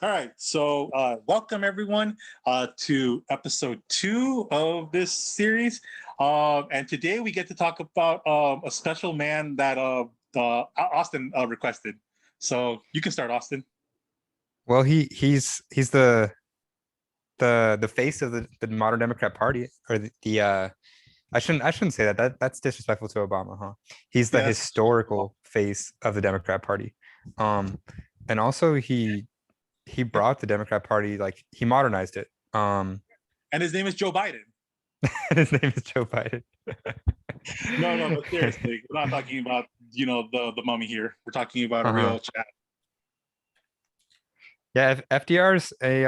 All right, so welcome everyone to episode 2 of this series. And today we get to talk about a special man that Austin requested. So you can start, Austin. Well, he's the face of the modern Democrat Party, or the I shouldn't say that. That's disrespectful to Obama, huh? He's the Yes. historical face of the Democrat Party. Um, and also he brought the Democrat Party, like he modernized it. And his name is Joe Biden. And his name is Joe Biden. No, but seriously, we're not talking about, the mummy here. We're talking about a Uh-huh. real chat. Yeah, FDR's a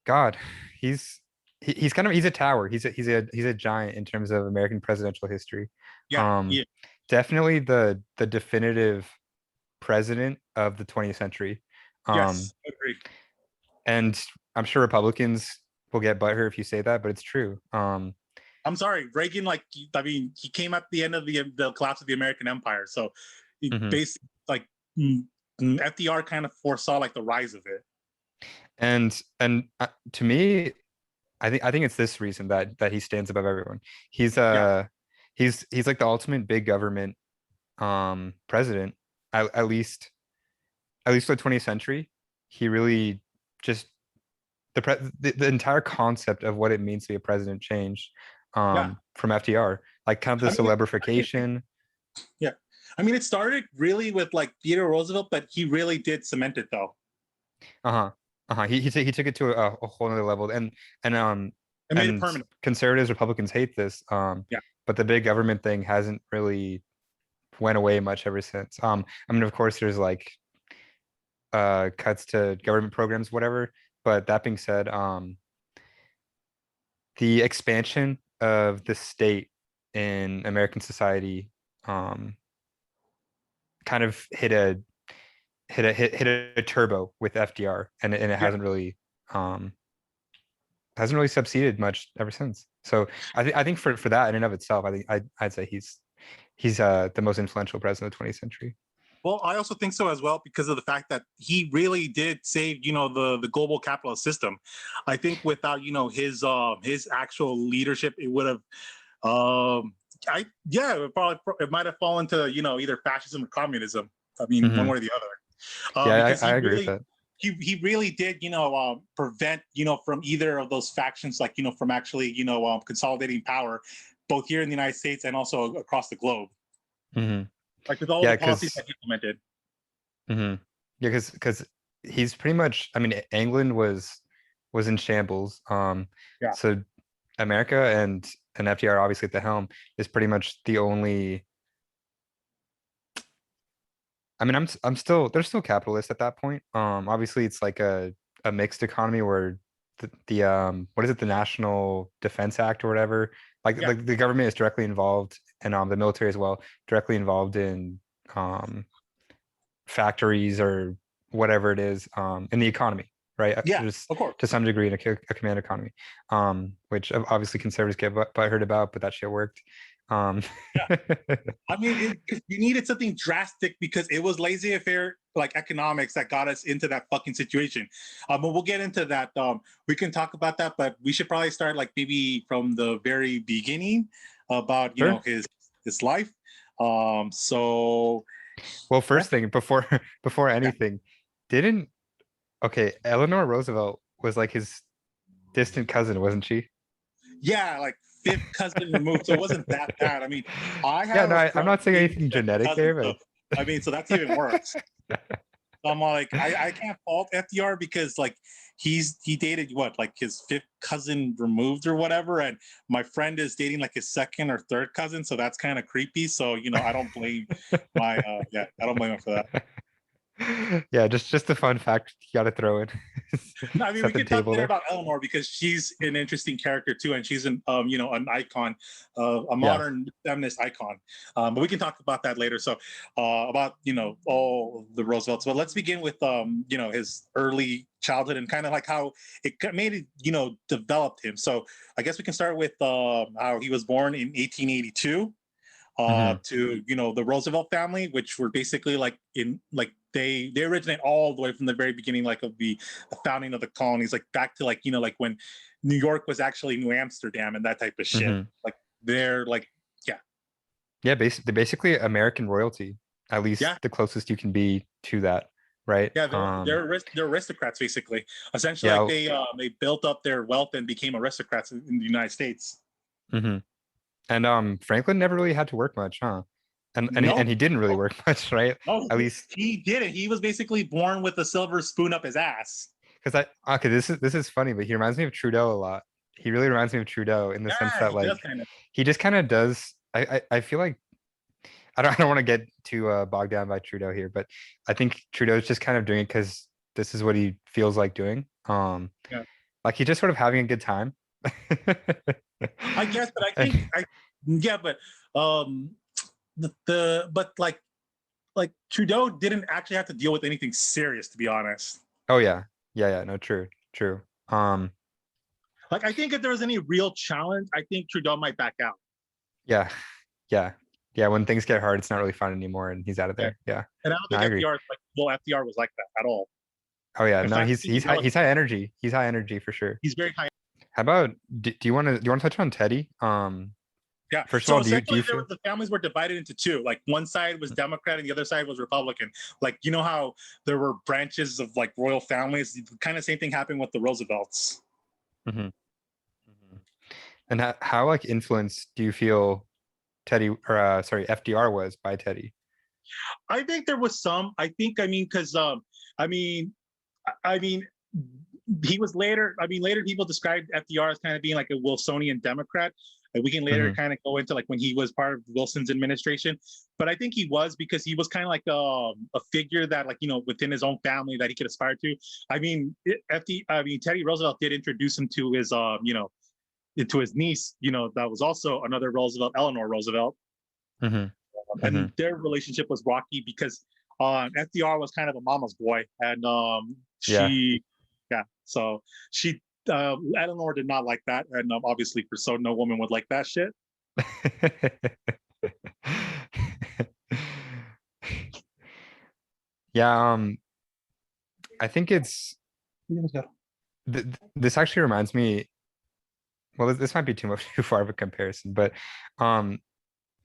God. He's he's kind of he's a tower. He's a giant in terms of American presidential history. Yeah, Um, yeah, Definitely the definitive president of the 20th century. Um, yes, agree. and I'm sure Republicans will get butthurt if you say that, but it's true. I'm sorry, Reagan. He came at the end of the collapse of the American Empire, so he Mhm. basically FDR kind of foresaw like the rise of it. And to me, I think it's this reason that he stands above everyone. He's Yeah, uh he's like the ultimate big government president, at least for the 20th century. He really just the entire concept of what it means to be a president changed yeah. from FDR, like kind of the I mean, celebrification. yeah. I mean, it started really with like Theodore Roosevelt, but he really did cement it, though. Uh-huh. Uh-huh. He took it to a whole other level. And It made it and permanent. conservatives, Republicans hate this. Yeah, But the big government thing hasn't really went away much ever since. I mean, of course, there's like cuts to government programs, whatever. But that being said, the expansion of the state in American society um kind of hit a turbo with FDR, and it yeah. um hasn't really succeeded much ever since. So I think for that in and of itself, I think I'd say he's the most influential president of the 20th century. Well, I also think so as well because of the fact that he really did save, the global capitalist system. I think without, his actual leadership, it would have, it might have fallen to, either fascism or communism. I mean, one Hmm. way or the other. Yeah, Because I he agree with really that. he really did, prevent, from either of those factions, like, from actually, consolidating power, both here in the United States and also across the globe, Hmm. like with all the Yeah, policies that he implemented. hmm yeah, because he's pretty much. I mean, England was in shambles. Yeah. So America and FDR, obviously at the helm, is pretty much the only. I mean, I'm still they're still capitalist at that point. Obviously it's like a mixed economy where the what is it, the National Defense Act or whatever, like Yeah. like the government is directly involved, and the military as well, directly involved in um factories or whatever it is in the economy, right? Yeah, Just of course. to some degree in a command economy, which obviously conservatives get butthurt about, but that shit worked. Um, Yeah. I mean, you needed something drastic because it was laissez-faire, like economics, that got us into that fucking situation. But we'll get into that. We can talk about that, but we should probably start like maybe from the very beginning about sure. his life. So Well, yeah, first thing before before yeah, anything, didn't okay, Eleanor Roosevelt was like his distant cousin, wasn't she? yeah, like fifth cousin removed, so it wasn't that bad. I mean, I Yeah, have no, a I'm friend not saying named anything fifth genetic cousin, there, so but I mean, so that's even worse. So I'm like, I can't fault FDR because like he dated what, like his fifth cousin removed or whatever, and my friend is dating like his second or third cousin, so that's kind of creepy. So I don't blame I don't blame him for that. yeah, just a fun fact you got to throw in. No, I mean, we Set the could talk table later there. about Eleanor because she's an interesting character too, and she's an icon, a Yeah. modern feminist icon. But we can talk about that later. So about all the Roosevelts. But let's begin with his early childhood and kind of like how it made it developed him. So I guess we can start with how he was born in 1882. Mhm. to the Roosevelt family, which were basically like they originate all the way from the very beginning, like of the founding of the colonies, like back to like like when New York was actually New Amsterdam and that type of shit. Mhm. Like they're like yeah Yeah, basically American royalty, at least yeah the closest you can be to that, right? yeah they're aristocrats basically. Essentially, like Yeah. they built up their wealth and became aristocrats in the United States. Hmm. And Franklin never really had to work much, huh? And No, he didn't really no, work much, right? no, At least he didn't. He was basically born with a silver spoon up his ass. because I okay, this is funny, but he reminds me of Trudeau a lot. He really reminds me of Trudeau in the sense Yeah, that he does like kind of. he just kind of does. I feel like I don't want to get too bogged down by Trudeau here, but I think Trudeau's just kind of doing it because this is what he feels like doing. Yeah. Like he's just sort of having a good time. I guess, but I And- think yeah, but um the but like Trudeau didn't actually have to deal with anything serious, to be honest. oh yeah, yeah, no, true. Um, Like I think if there was any real challenge, I think Trudeau might back out. yeah, yeah, yeah. When things get hard, it's not really fun anymore, and he's out of Yeah. there. Yeah, And I don't no, think I agree. FDR like well FDR was like that at all. Oh yeah, In no, fact, I he's think he's high, he's high energy. He's high energy for sure. he's very high. How about do you want to touch on Teddy? Yeah. First of So all, do essentially, you feel? the families were divided into two. Like one side was Democrat and the other side was Republican. Like you know how there were branches of like royal families. The kind of same thing happened with the Roosevelts. Mhm, mhm. And how like influenced do you feel Teddy or sorry FDR was by Teddy? I think there was some. I think because I mean I mean he was later. I mean later people described FDR as kind of being like a Wilsonian Democrat. And we can later Hmm. kind of go into like when he was part of Wilson's administration, but I think he was because he was kind of like a figure that like within his own family that he could aspire to. I mean, Teddy Roosevelt did introduce him to his into his niece, that was also another Roosevelt, Eleanor Roosevelt, Hmm. and Hmm. their relationship was rocky because FDR was kind of a mama's boy, and Yeah. she, yeah, so she, Eleanor did not like that, and obviously, for so no woman would like that shit. Yeah, I think it's this actually reminds me, well, this might be too much too far of a comparison, but um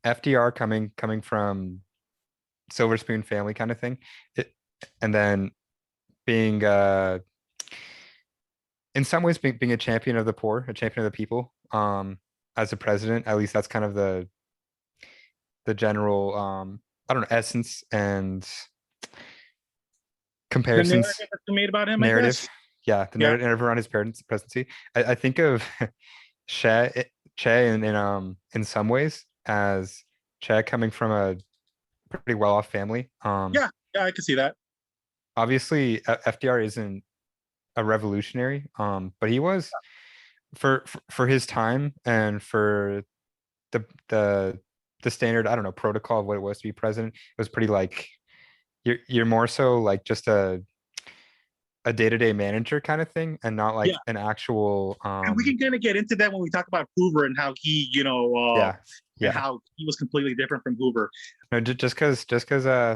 FDR coming from silver spoon family kind of thing. It, and then being in some ways being a champion of the poor, a champion of the people, as a president, at least that's kind of the general I don't know, essence and The comparisons narrative that's made about him, I narrative. guess. Yeah, the Yeah, narrative around his parents' presidency. I think of Che Che in some ways as Che coming from a pretty well-off family. yeah, yeah. I can see that. Obviously FDR isn't a revolutionary, but he was for his time and for the the the standard, I don't know, protocol of what it was to be president. It was pretty like you're more so like just a day-to-day manager kind of thing and not Yeah, like an actual and we can kind of get into that when we talk about Hoover and how he, yeah, and yeah. how he was completely different from Hoover. No, just because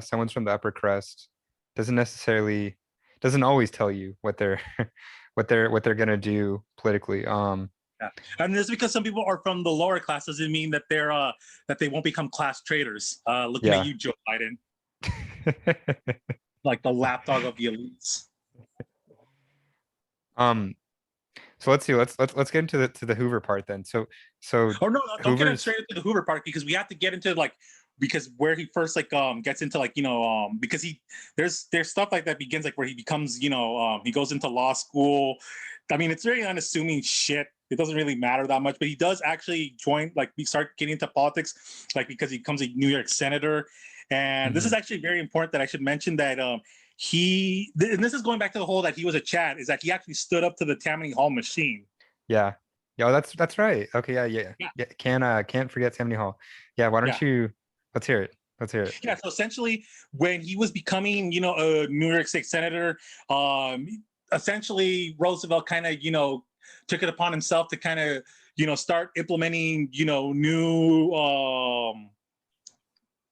someone's from the upper crust doesn't necessarily doesn't always tell you what they're what they're gonna do politically. Yeah, and just because some people are from the lower class doesn't mean that that they won't become class traitors. Looking at Yeah. you, Joe Biden, like the lapdog of the elites. um so let's see, let's get into the Hoover part then. So Oh no, don't get Hoover's straight into the Hoover part because we have to get into like because where he first like gets into like because there's stuff like that begins like where he becomes he goes into law school. I mean it's very unassuming shit. It doesn't really matter that much, but he does actually join like we start getting into politics like because he becomes a New York senator, and this is Mhm. actually very important that I should mention that and this is going back to the whole that he was a Chad is that he actually stood up to the Tammany Hall machine. Yeah. Yeah, that's right. Okay, yeah. Yeah, Yeah, can't forget Tammany Hall. Yeah, why don't yeah. you let's hear it. Let's hear it. Yeah, so essentially, when he was becoming, a New York State senator, um, essentially Roosevelt kind of, took it upon himself to kind of, start implementing, new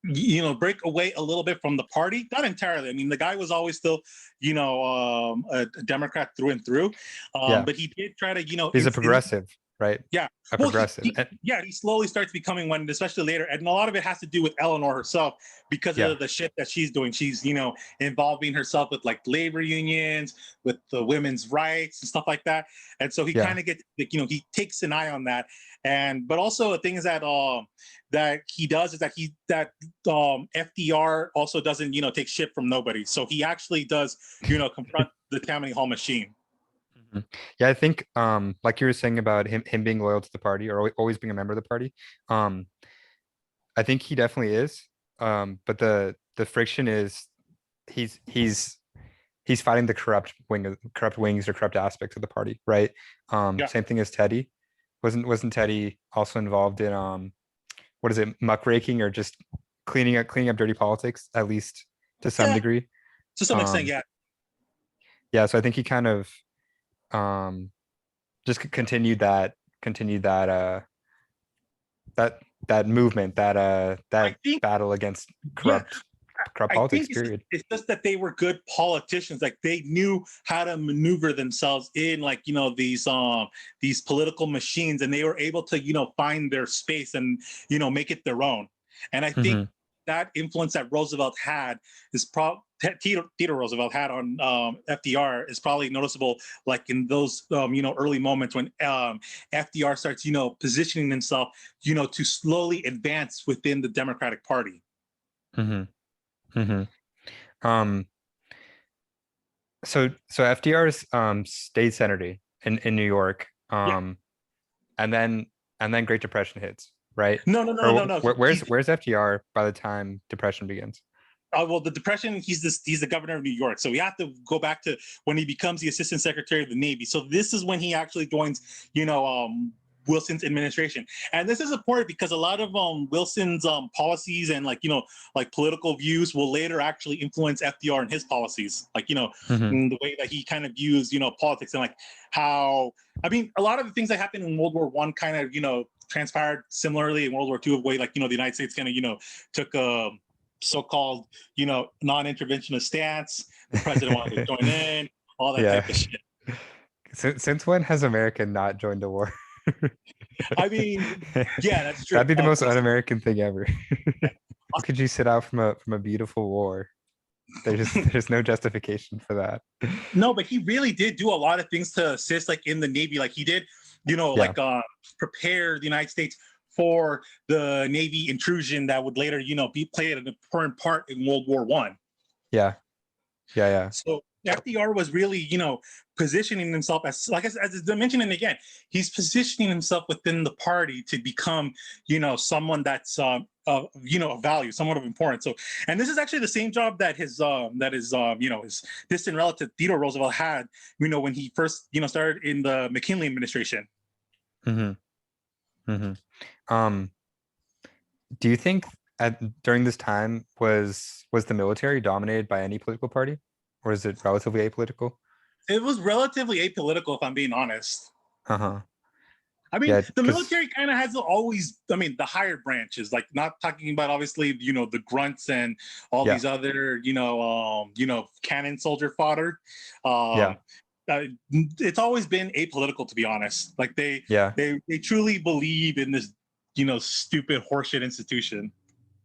break away a little bit from the party. Not entirely. I mean, the guy was always still, a Democrat through and through. Yeah. But he did try to, He's a progressive, right? yeah. A Well, progressive. he slowly starts becoming one, especially later. And a lot of it has to do with Eleanor herself because Yeah. of the shit that she's doing. She's, involving herself with like labor unions, with the women's rights and stuff like that. And so he Yeah. kind of gets, he takes an eye on that. But also the thing is that that he does is that FDR also doesn't, take shit from nobody. So he actually does, confront the Tammany Hall machine. Mhm. Yeah, I think like you were saying about him being loyal to the party or always being a member of the party. I think he definitely is. But the friction is he's fighting the corrupt wings or corrupt aspects of the party, right? Yeah. Same thing as Teddy. Wasn't Teddy also involved in what is it, muckraking or just cleaning up dirty politics, at least to some Yeah. degree? To some extent, yeah. Yeah, so I think he kind of just continued that that movement, that think, battle against yeah, corrupt I politics, think period. it's just that they were good politicians. Like they knew how to maneuver themselves in like, these political machines, and they were able to, find their space and, make it their own. And I think that influence that Roosevelt had is probably Theodore Roosevelt had on FDR is probably noticeable, like in those early moments when FDR starts positioning himself to slowly advance within the Democratic Party. Um, so FDR's state senator in New York, Yeah. and then Great Depression hits, right? No. Where's FDR by the time Depression begins? Well, the Depression, he's the governor of New York. So we have to go back to when he becomes the assistant secretary of the Navy. So this is when he actually joins, Wilson's administration. And this is important because a lot of Wilson's policies and like political views will later actually influence FDR and his policies. Like, in the way that he kind of views, politics and like how, I mean, a lot of the things that happened in World War I kind of, transpired similarly in World War II, of way like, the United States kind of, took a so-called, non-interventionist stance. The president wanted to join in, all that type of shit. Since when has America not joined a war? I mean, yeah, that's true. That'd be the most un-American thing ever. How could you sit out from a beautiful war? There's no justification for that. No, but he really did do a lot of things to assist, like in the Navy. Like he did, prepare the United States for the Navy intrusion that would later, played an important part in World War I. Yeah. So FDR was really, positioning himself as I mentioned, and again, he's positioning himself within the party to become, someone that's, of value, somewhat of importance. So, and this is actually the same job that his distant relative Theodore Roosevelt had, when he first, started in the McKinley administration. Do you think during this time was the military dominated by any political party, or is it relatively apolitical? It was relatively apolitical, if I'm being honest. I mean, Yeah, the military kind of has always, the higher branches, like not talking about obviously, the grunts and all these other, cannon soldier fodder. It's always been apolitical, to be honest. Like they truly believe in this, stupid horseshit institution.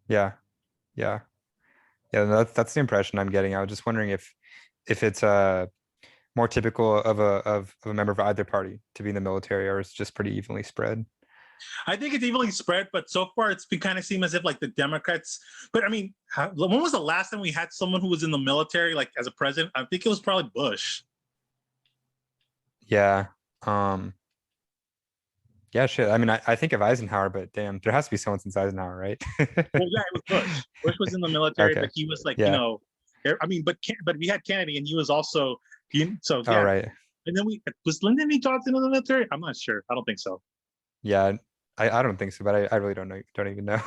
That's the impression I'm getting. I was just wondering if it's more typical of a member of either party to be in the military, or it's just pretty evenly spread. I think it's evenly spread, but so far it's been kind of seem as if like the Democrats. But I mean, when was the last time we had someone who was in the military, like as a president? I think it was probably Bush. Yeah. Yeah, shit. I mean, I think of Eisenhower, but damn, there has to be someone since Eisenhower, right? Well, yeah, it was Bush. Bush was in the military, but he was like, but we had Kennedy, and he was also, so yeah. Oh, right. And then was Lyndon B. Johnson in the military? I'm not sure. I don't think so. Yeah, I don't think so, but I really don't know. Don't even know.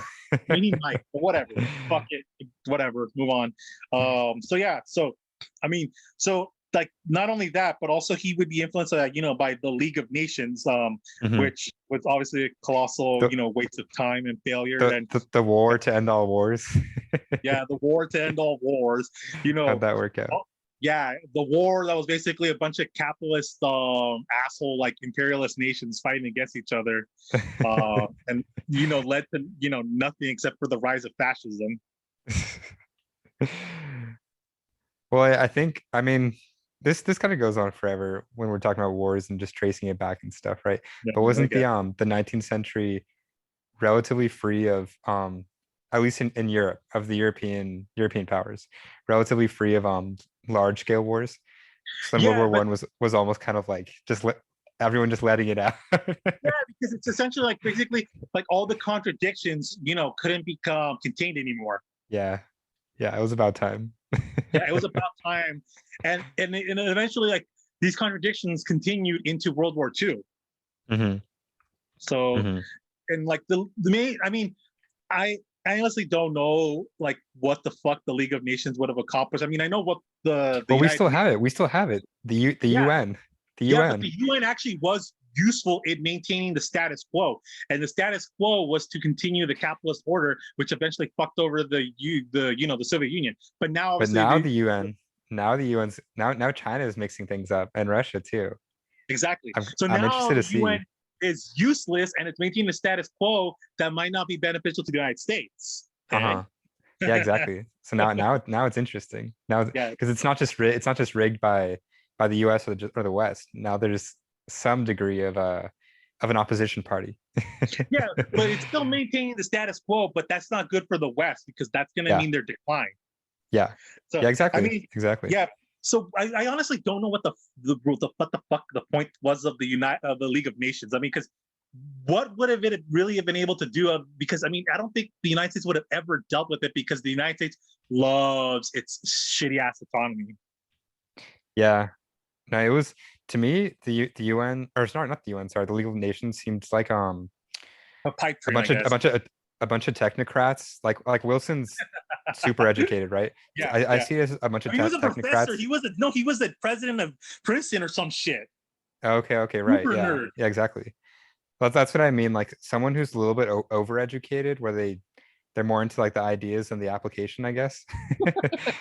Maybe he might, but whatever. Fuck it. Whatever. Move on. So yeah. So I mean, so like not only that, but also he would be influenced, by the League of Nations, Mhm. which was obviously a colossal, The, waste of time and failure. And the war to end all wars. yeah, the war to end all wars. How'd that work out? Oh, yeah, the war that was basically a bunch of capitalist, asshole like imperialist nations fighting against each other, and led to nothing except for the rise of fascism. Well, I think, I mean, this kind of goes on forever when we're talking about wars and just tracing it back and stuff, right? Yeah, But I wasn't guess. the 19th century relatively free of at least in Europe, of the European powers, relatively free of large scale wars? So then World Yeah, War but One was almost kind of like just let everyone just letting it out. yeah, because it's essentially like basically like all the contradictions, couldn't become contained anymore. Yeah. Yeah, it was about time. Yeah, it was about time, and eventually like these contradictions continued into World War II. Hmm. So, Hmm. and like the main, I mean, I honestly don't know like what the fuck the League of Nations would have accomplished. I mean, I know what the Well, we United still Nations, have it. We still have it. The yeah, UN. The yeah, but UN. the UN actually was useful in maintaining the status quo, and the status quo was to continue the capitalist order, which eventually fucked over the Soviet Union. But now, But obviously, now the UN, now the UN's now China is mixing things up and Russia too. exactly. I'm So I'm now interested the to UN see. is useless, and it's maintaining the status quo that might not be beneficial to the United States. Okay. Uh-huh. Yeah, exactly. So now it's interesting. Now Yeah, because it's not just rigged by the US or the West. Now there's some degree of an opposition party. yeah, but it's still maintaining the status quo, but that's not good for the West because that's going to Yeah. mean their decline. Yeah. So, Yeah, I exactly. mean, Exactly. yeah. So I honestly don't know what what the fuck the point was of the League of Nations. I mean, because what would have it really have been able to do? Because I mean, I don't think the United States would have ever dealt with it because the United States loves its shitty ass autonomy. Yeah. No, it was to me the UN or sorry, not the UN, sorry, the League of Nations seemed like A pipe a dream, I bunch of a guess. bunch of a bunch of technocrats like Wilson's super educated, right? Yeah, I yeah. see it as a bunch I of mean, he was a professor. technocrats. He was the president of Princeton or some shit. Okay, okay, right. Super Yeah. nerd. Yeah, exactly. But that's what I mean. Like someone who's a little bit overeducated, where they're more into like the ideas and the application, I guess.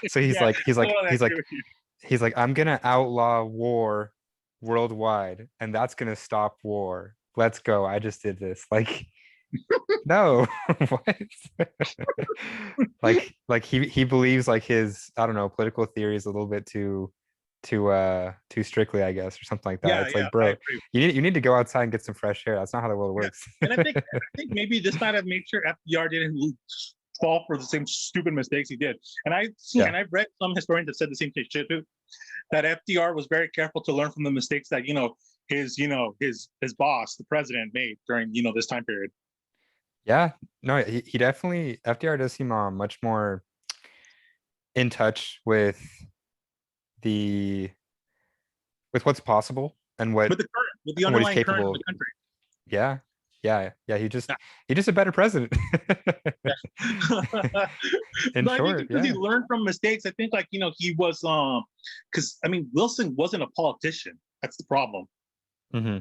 So Yeah, I agree with you. he's like, I'm gonna outlaw war worldwide, and that's gonna stop war. Let's go. I just did this. Like, no, what? Like he believes like his, I don't know, political theory is a little bit too strictly, I guess, or something like that. Yeah, It's yeah, like, I bro, agree. you need to go outside and get some fresh air. That's not how the world Yeah, works. and I think maybe this might have made sure FDR didn't fall for the same stupid mistakes he did. And Yeah. I've read some historians that said the same shit too. That FDR was very careful to learn from the mistakes that his boss, the president, made during this time period. Yeah. No, he definitely FDR does seem much more in touch the with what's possible and With the what he's underlying current of capable the of. country. Yeah. Yeah. Yeah. He just a better president. Yeah. In But I think short, because he yeah. learned from mistakes, I think like he was because I mean Wilson wasn't a politician. That's the problem. Hmm.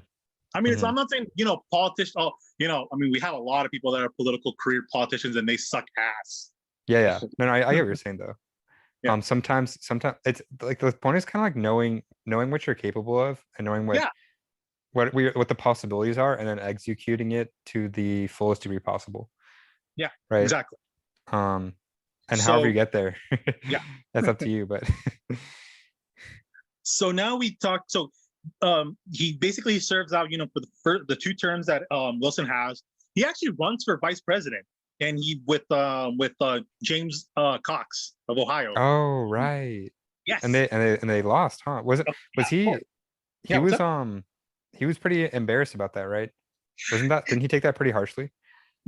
I mean, Hmm. I'm not saying politicians. Oh, I mean, we have a lot of people that are political career politicians and they suck ass. Yeah, yeah. No, no, I get what you're saying though. Yeah, Sometimes it's like the point is kind of like knowing what you're capable of and knowing yeah, what the possibilities are and then executing it to the fullest degree possible, yeah, right? exactly. Um, and however you So get there, yeah, that's up to you. But so now we talk. So he basically serves out, for the two terms that Wilson has. He actually runs for vice president, and he with James Cox of Ohio. oh right, Yes. and they lost, huh? Yeah, Was of course. he Yeah. What's was up? he was pretty embarrassed about that, right? Didn't he take that pretty harshly?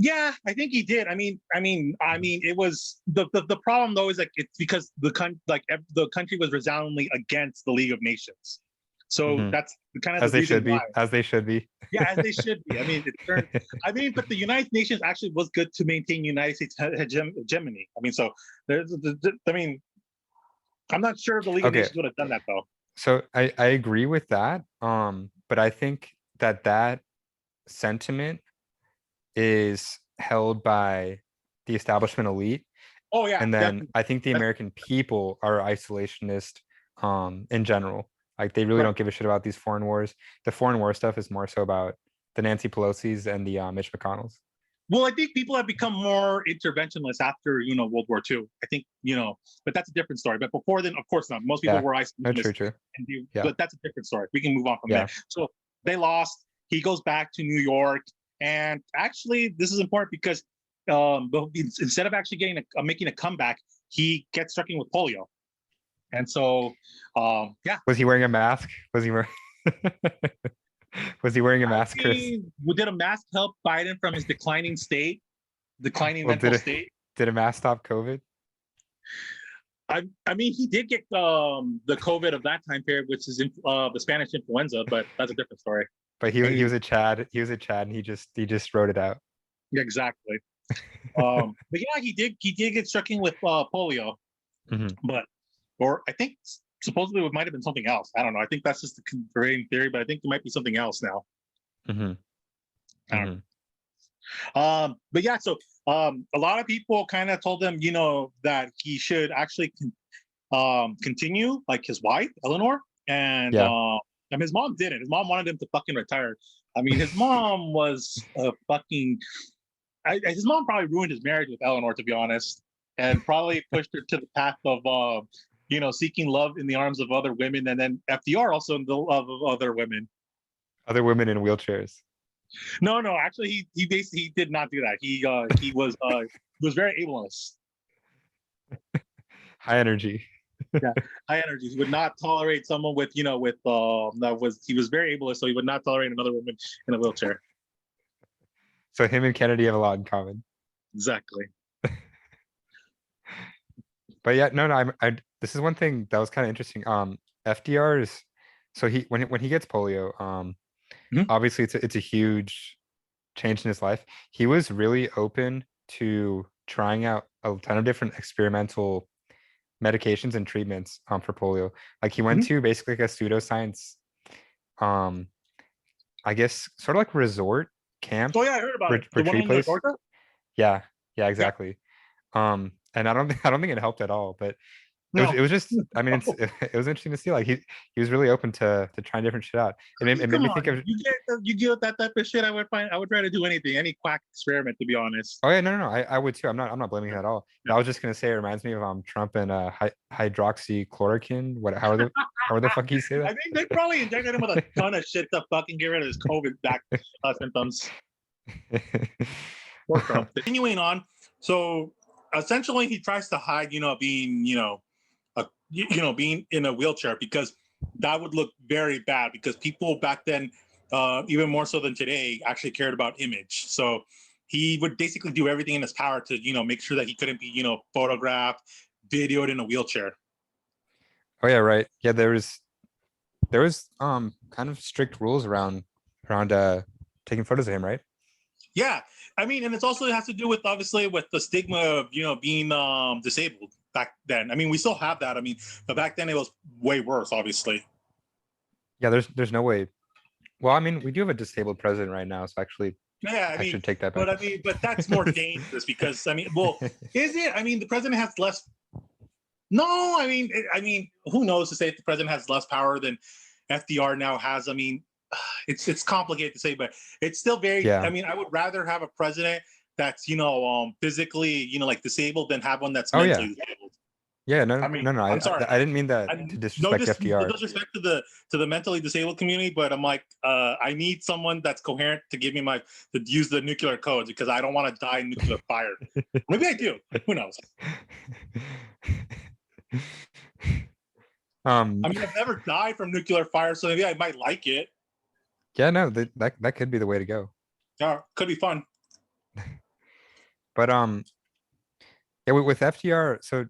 Yeah, I think he did. It was the problem though is like it's because the country was resoundingly against the League of Nations, so Hmm. that's kind of As the they reason should why. be, as they should be. Yeah, as they should be. I mean, it turned. I mean, but the United Nations actually was good to maintain United States hegemony. I mean, so I mean, I'm not sure if the League of Okay, Nations would have done that though. So I agree with that. But I think that that sentiment is held by the establishment elite. Oh yeah, And then definitely. I think the That's American people are isolationist in general. Like they really right. don't give a shit about these foreign wars. The foreign war stuff is more so about the Nancy Pelosi's and the Mitch McConnell's. Well, I think people have become more interventionist after World War II. I think but that's a different story. But before then, of course not. Most people Yeah, were no, true, isolationist, true. Yeah, but that's a different story. We can move on from there. yeah. So they lost. He goes back to New York, and actually, this is important because but instead of actually getting making a comeback, he gets stricken with polio, and so yeah. Was he wearing a mask? Was he wearing was he wearing a I mask, Chris? mean, did a mask help Biden from his declining Well, mental state? did a mask stop COVID? I mean, he did get the COVID of that time period, which is the Spanish influenza, but that's a different story. But he was a Chad. He was a Chad, and he just wrote it out. Yeah, exactly. But yeah, he did get stricken with polio, Hmm. but or I think supposedly it might have been something else. I don't know. I think that's just the converting theory, but I think there might be something else now. Hmm. I don't Hmm. know. But yeah, so a lot of people kind of told him, that he should actually continue like his wife, Eleanor, and Yeah. his mom didn't. His mom wanted him to fucking retire. I mean, his mom was a fucking. His mom probably ruined his marriage with Eleanor, to be honest, and probably pushed her to the path of, seeking love in the arms of other women, and then FDR also in the love of other women. Other women in wheelchairs. No, no, actually, he basically he did not do that. He was very ableist. High energy. Yeah, high energy. He would not tolerate someone he was very ableist, so he would not tolerate another woman in a wheelchair. So him and Kennedy have a lot in common. Exactly. But yeah, no, no. This is one thing that was kind of interesting. FDR's. So when he gets polio, Mhm. obviously it's a huge change in his life. He was really open to trying out a ton of different experimental medications and treatments for polio. Like he went Mhm. to basically like a pseudoscience, um, I guess sort of like resort camp Oh yeah, I heard about it. The one retreat in place. Georgia. Yeah, yeah, Yeah. exactly. And I don't think it helped at all, but it No. was just, I mean, it was interesting to see like he was really open to trying different shit out. I mean, It made come me on. think of, You get that type of shit. I would try to do anything, any quack experiment, to be honest. oh yeah, no, no, no, I would too. I'm not blaming him at all. Yeah. But I was just gonna say it reminds me of Trump and hydroxychloroquine. How are the fuck you say I that? think they probably injected him with a ton of shit to fucking get rid of his COVID back symptoms. Poor Trump. Continuing on, so essentially he tries to hide, being, being in a wheelchair because that would look very bad because people back then, even more so than today, actually cared about image. So he would basically do everything in his power to, make sure that he couldn't be, photographed, videoed in a wheelchair. Oh yeah, right. Yeah, there was kind of strict rules around taking photos of him, right? Yeah, I mean, and it's also it has to do with obviously with the stigma of being disabled back then. I mean, we still have that. I mean, but back then it was way worse, obviously. Yeah, there's no way. Well, I mean, we do have a disabled president right now, so actually Yeah, I should take that back. but that's more dangerous because I mean, well, is it? I mean, the president has less. No, I mean, who knows to say if the president has less power than FDR now has? I mean, it's complicated to say, but it's still very. I Yeah. mean, I would rather have a president that's physically like disabled than have one that's Oh yeah. mentally disabled. Yeah, I no, mean, no, no. I'm sorry. I didn't mean that I to no disrespect dis no FDR. disrespect to the mentally disabled community, but I'm like, I need someone that's coherent to give me to use the nuclear codes because I don't want to die in nuclear fire. Maybe I do. Who knows? Um, I mean, I've never died from nuclear fire, so maybe I might like it. yeah, no, that could be the way to go. Yeah, could be fun. But yeah, with FDR, so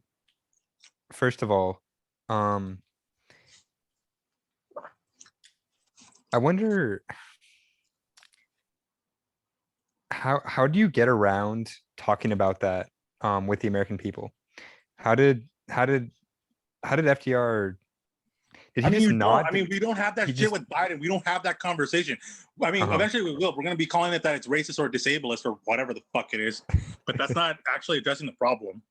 first of all, um, I wonder how do you get around talking about that with the American people? How did how did how did FDR Did I he mean, just you don't. I nod? mean, we don't have that He shit just with Biden. We don't have that conversation. I mean, uh-huh. eventually we will. We're going to be calling it that it's racist or disablest or whatever the fuck it is. But that's not actually addressing the problem.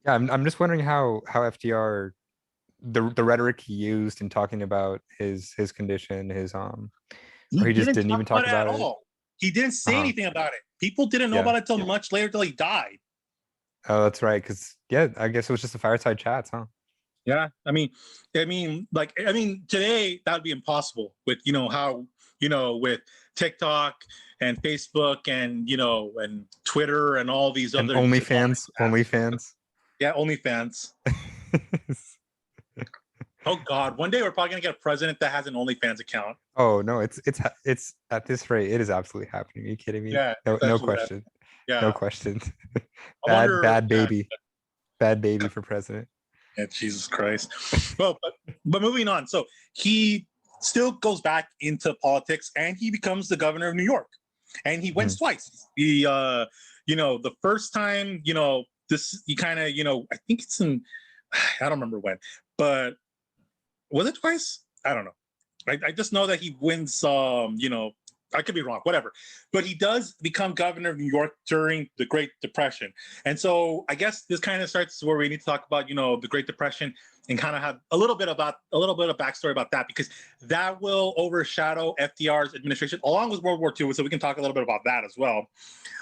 Yeah, I'm just wondering how FDR the rhetoric he used in talking about his condition, his He or he just didn't didn't talk even about talk it at about it. all. He didn't say Uh-huh. anything about it. People didn't know Yeah. about it till much later, till he died. Oh, that's right. Because yeah, I guess it was just a fireside chats, huh? Yeah, today that would be impossible with how with TikTok and Facebook and and Twitter and all these And other demonic OnlyFans, apps. OnlyFans. Yeah, OnlyFans. Oh God, one day we're probably gonna get a president that has an OnlyFans account. Oh no, it's at this rate, it is absolutely happening. Are you kidding me? Yeah, No, it's no actually that. question. No Yeah, question. I Bad, wonder. bad Yeah, baby. Bad baby for president. yeah, Jesus Christ. Well, but moving on. So he still goes back into politics, and he becomes the governor of New York, and he wins Mhm. twice. He, the first time, this he kind of, I think it's in, I don't remember when, but was it twice? I don't know. I just know that he wins. I could be wrong, whatever. But he does become governor of New York during the Great Depression, and so I guess this kind of starts where we need to talk about the Great Depression and kind of have a little bit of backstory about that, because that will overshadow FDR's administration along with World War II. So we can talk a little bit about that as well.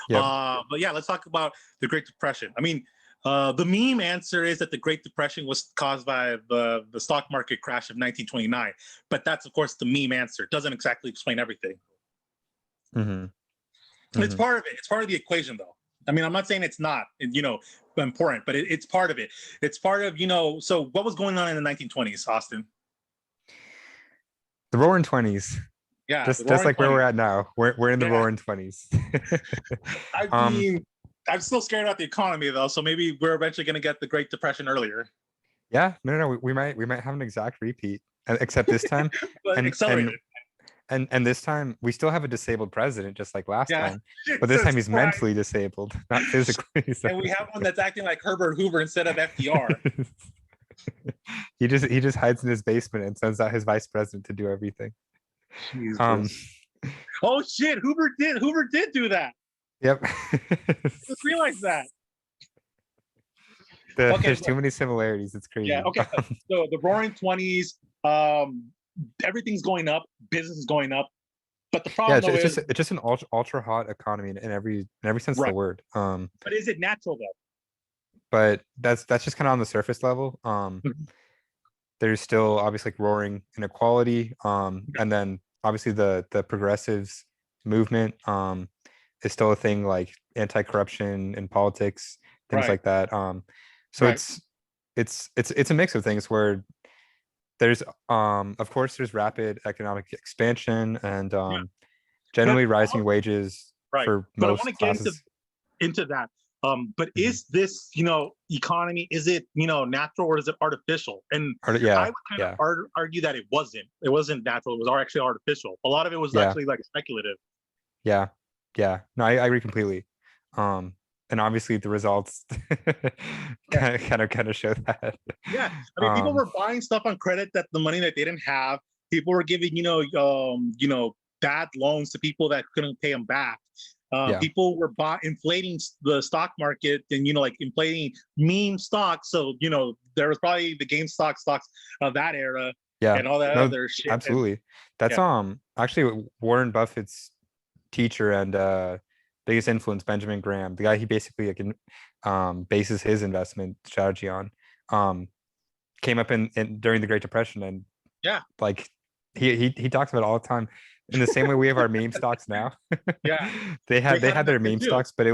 Yep. But yeah, let's talk about the Great Depression. I mean, the meme answer is that the Great Depression was caused by the stock market crash of 1929, but that's of course the meme answer. It doesn't exactly explain everything. Mm-hmm. It's Mm-hmm. part of it. It's part of the equation, though. I mean, I'm not saying it's not, important, but it's part of it. It's part of, So what was going on in the 1920s, Austin? The roaring 20s. Yeah, the Just Roaring like where we're Twenties. at now. We're in the Yeah, roaring 20s. I um, mean, I'm still scared about the economy though, so maybe we're eventually going to get the Great Depression earlier, yeah, no, we might have an exact repeat, except this time, but and accelerated. this time we still have a disabled president, just like last Yeah, time, but this time Jesus he's Christ. mentally disabled, not physically. So. And we have one that's acting like Herbert Hoover instead of FDR. He just hides in his basement and sends out his vice president to do everything. Um, Jesus. Oh shit, Hoover did do that. yep. I just realized that. Okay, There's too many similarities. It's yeah, crazy. okay. So the Roaring Twenties, everything's going up, business is going up, but the Yeah, problem though is it's just an ultra hot economy in every sense of the right. word. But is it natural though? But that's just kind of on the surface level. Mhm. There's still obviously like roaring inequality. And then obviously the progressives movement is still a thing, like anti-corruption in politics, things Right, like that. So right. it's a mix of things where there's of course there's rapid economic expansion and Yeah. But generally rising wages right. for But I want most to get into classes. that. But Mhm. is this, economy, is it, natural or is it artificial? And I Yeah, would kind of yeah, argue that it wasn't. It wasn't natural. It was actually artificial. A lot of it was yeah, actually like speculative. yeah, yeah. No, I agree completely. And obviously the results Yeah. kind of show that. Yeah. I mean, people Um, were buying stuff on credit that the money that they didn't have. People were giving, bad loans to people that couldn't pay them back. yeah, People were inflating the stock market and like inflating meme stocks. So there was probably the GameStop stocks of that era yeah. and all that No, other shit. And absolutely. That's yeah, actually Warren Buffett's teacher and biggest influence, Benjamin Graham, the guy he basically like bases his investment strategy on, um, came up in during the Great Depression, and yeah, like he talks about it all the time. In the same way we have our meme stocks now, yeah. they We had had them back their then meme too. stocks, but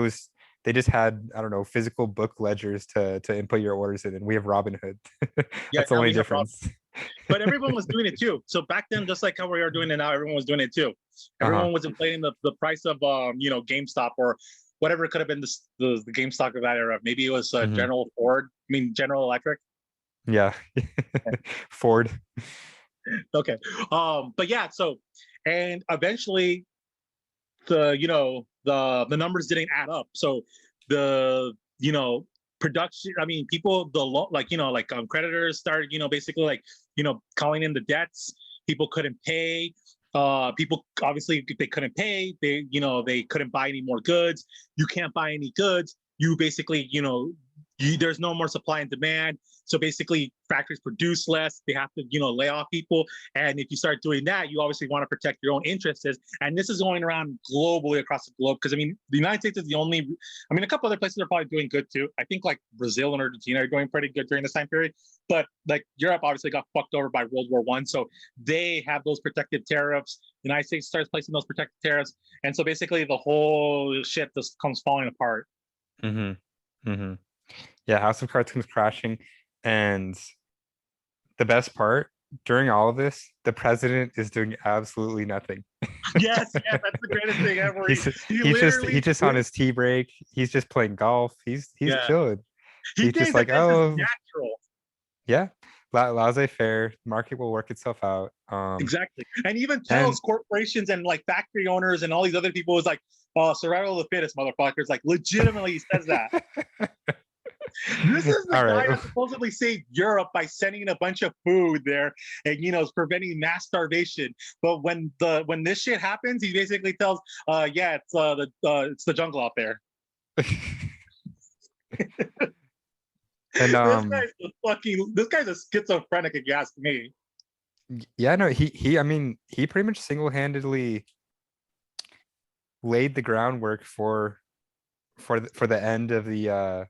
they just had, I don't know, physical book ledgers to input your orders in, and we have Robinhood. Yeah, That's the now only we have Rob, difference. but everyone was doing it too. So back then, just like how we are doing it now, everyone was doing it too. Uh-huh. Everyone was inflating the price of GameStop or whatever it could have been the GameStop of that era. Maybe it was Hmm. General Electric. Yeah. Ford. Okay. But yeah, so and eventually the numbers didn't add up. So the production. I mean, people, like, like creditors started, basically like, calling in the debts. People couldn't pay. People obviously they couldn't pay. They couldn't buy any more goods. You can't buy any goods. You basically, there's no more supply and demand. So basically, factories produce less. They have to, lay off people. And if you start doing that, you obviously want to protect your own interests. And this is going around globally across the globe. Because I mean, the United States is the only. I mean, a couple other places are probably doing good too. I think like Brazil and Argentina are doing pretty good during this time period. But like Europe obviously got fucked over by World War I, so they have those protective tariffs. The United States starts placing those protective tariffs, and so basically the whole shit just comes falling apart. Mm-hmm. Mm-hmm. Yeah, House of Cards comes crashing. And the best part, during all of this, the president is doing absolutely nothing. Yes, that's the greatest thing ever. He's just on his tea break. He's just playing golf. He's chilling. He He's just thinks like, that this is oh, natural. yeah, laissez-faire. Market will work itself out. Exactly, and even tells corporations and like factory owners and all these other people is like, survival of the fittest, motherfuckers. Like legitimately, he says that. This is the guy that supposedly saved Europe by sending a bunch of food there and preventing mass starvation. But when this shit happens, he basically tells, yeah, it's the jungle out there. And this guy's a schizophrenic, if you ask me. Yeah, no, I mean, he pretty much single-handedly laid the groundwork for the end of the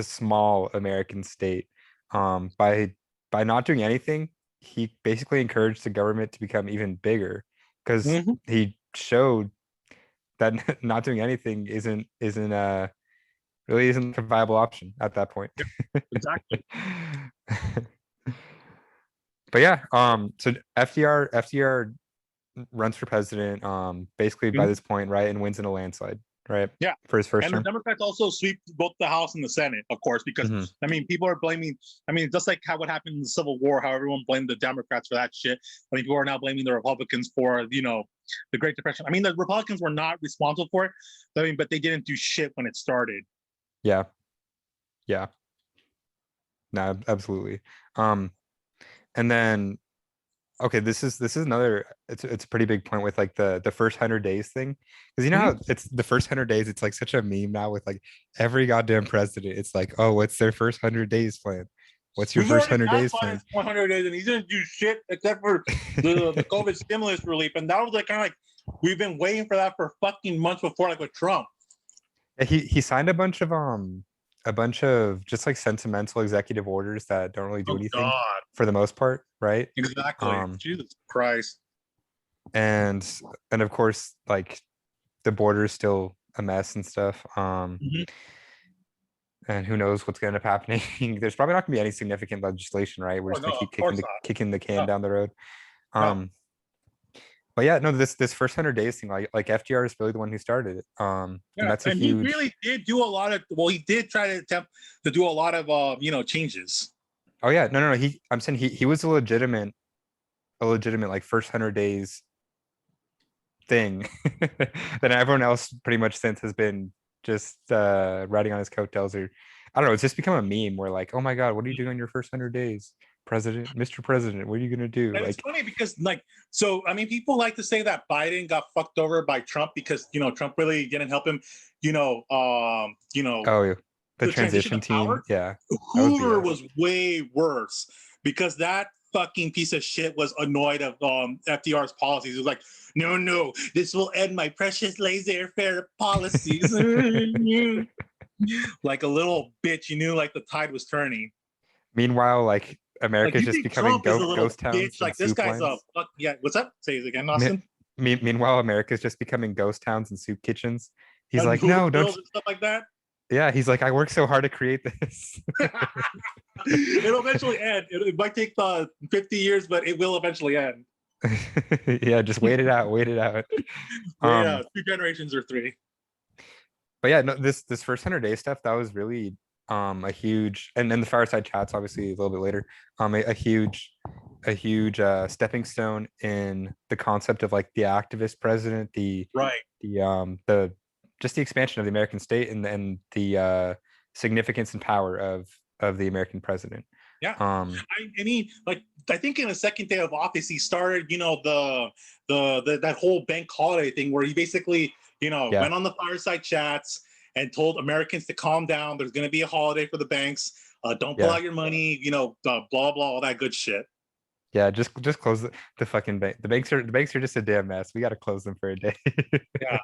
small American state. By not doing anything, he basically encouraged the government to become even bigger, because he showed that not doing anything isn't really isn't a viable option at that point. Exactly. But yeah, so FDR runs for president, basically by this point, right, and wins in a landslide, right? Yeah, for his first term. And the Democrats also sweep both the House and the Senate, of course, because I mean, people are blaming. I mean, just like what happened in the Civil War, how everyone blamed the Democrats for that shit. I mean, people are now blaming the Republicans for the Great Depression. I mean, the Republicans were not responsible for it. I mean, but they didn't do shit when it started. Yeah. No, absolutely. And then, okay, this is another. It's a pretty big point with like the first 100 days thing, because how it's the first 100 days. It's like such a meme now with like every goddamn president. It's like, oh, what's their first 100 days plan? What's your first 100 days plan? 100 days, and he didn't do shit except for the COVID stimulus relief, and that was like kind of like we've been waiting for that for fucking months before, like with Trump. Yeah, he signed a bunch of just like sentimental executive orders that don't really do anything for the most part, right? Exactly. Jesus Christ. And of course, like the border is still a mess and stuff. And who knows what's going to end up happening? There's probably not going to be any significant legislation, right? We're just going to keep kicking the can down the road. But yeah, no, this first 100 days thing, like FDR is really the one who started it. And that's he really did do a lot of. Well, he did try to attempt to do a lot of changes. Oh yeah, no. I'm saying he was a legitimate like first 100 days thing that everyone else pretty much since has been just riding on his coattails, or I don't know. It's just become a meme where like, oh my god, what are you doing on your first 100 days? President, Mr. President, what are you gonna do? And it's funny because I mean, people like to say that Biden got fucked over by Trump because Trump really didn't help him. Oh, yeah. The transition team. Yeah, Hoover was way worse because that fucking piece of shit was annoyed of FDR's policies. It was like, no, this will end my precious laissez-faire policies. Like a little bitch, you knew like the tide was turning. Meanwhile, like America's just becoming ghost towns. Like this guy's what's up? Say it again, Austin. Meanwhile, America's just becoming ghost towns and soup kitchens. He's like, no, don't. And stuff like that. Yeah, he's like, I worked so hard to create this. It'll eventually end. It might take 50 years, but it will eventually end. Yeah, just wait it out. Yeah, 2 generations or 3. But yeah, no, this first 100 day stuff, that was really a huge, and then the fireside chats obviously a little bit later, a huge stepping stone in the concept of like the activist president, the just the expansion of the American state and the significance and power of the American president. Yeah. I mean, like, I think in the second day of office, he started, the that whole bank holiday thing where he basically, Yeah. went on the fireside chats and told Americans to calm down. There's going to be a holiday for the banks. Don't pull Yeah. out your money, blah, blah, all that good shit. Yeah, just close the fucking bank. The banks are just a damn mess. We got to close them for a day. Yeah.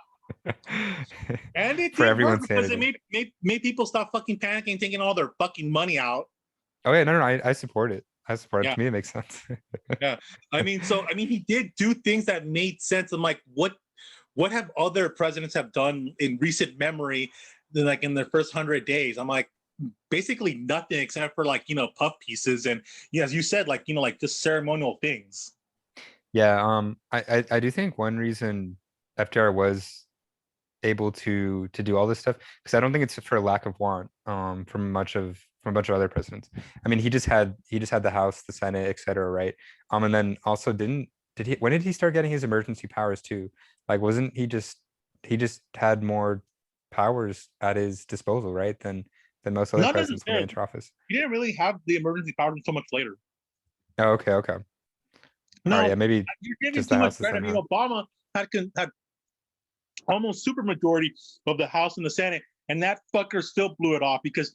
And it For did work everyone's because it sanity. made people stop fucking panicking, taking all their fucking money out. Oh yeah, no, I support it. I support it. Yeah. To me, it makes sense. Yeah. I mean, he did do things that made sense. I'm like, what have other presidents have done in recent memory, like in their first 100 days? I'm like, basically nothing except for like, puff pieces and, as you said, like, like just ceremonial things. Yeah, I do think one reason FDR was able to do all this stuff, because I don't think it's for lack of want from a bunch of other presidents. I mean, he just had the House, the Senate, etc., right? And then also did he when did he start getting his emergency powers too? Like, wasn't he just had more powers at his disposal, right? Than most other Not presidents when they necessarily. enter office. He didn't really have the emergency powers until much later. Oh, okay, okay. All right, No, yeah, maybe you're giving just the too much House, the credit. I Senate. mean, Obama had almost super majority of the House and the Senate, and that fucker still blew it off because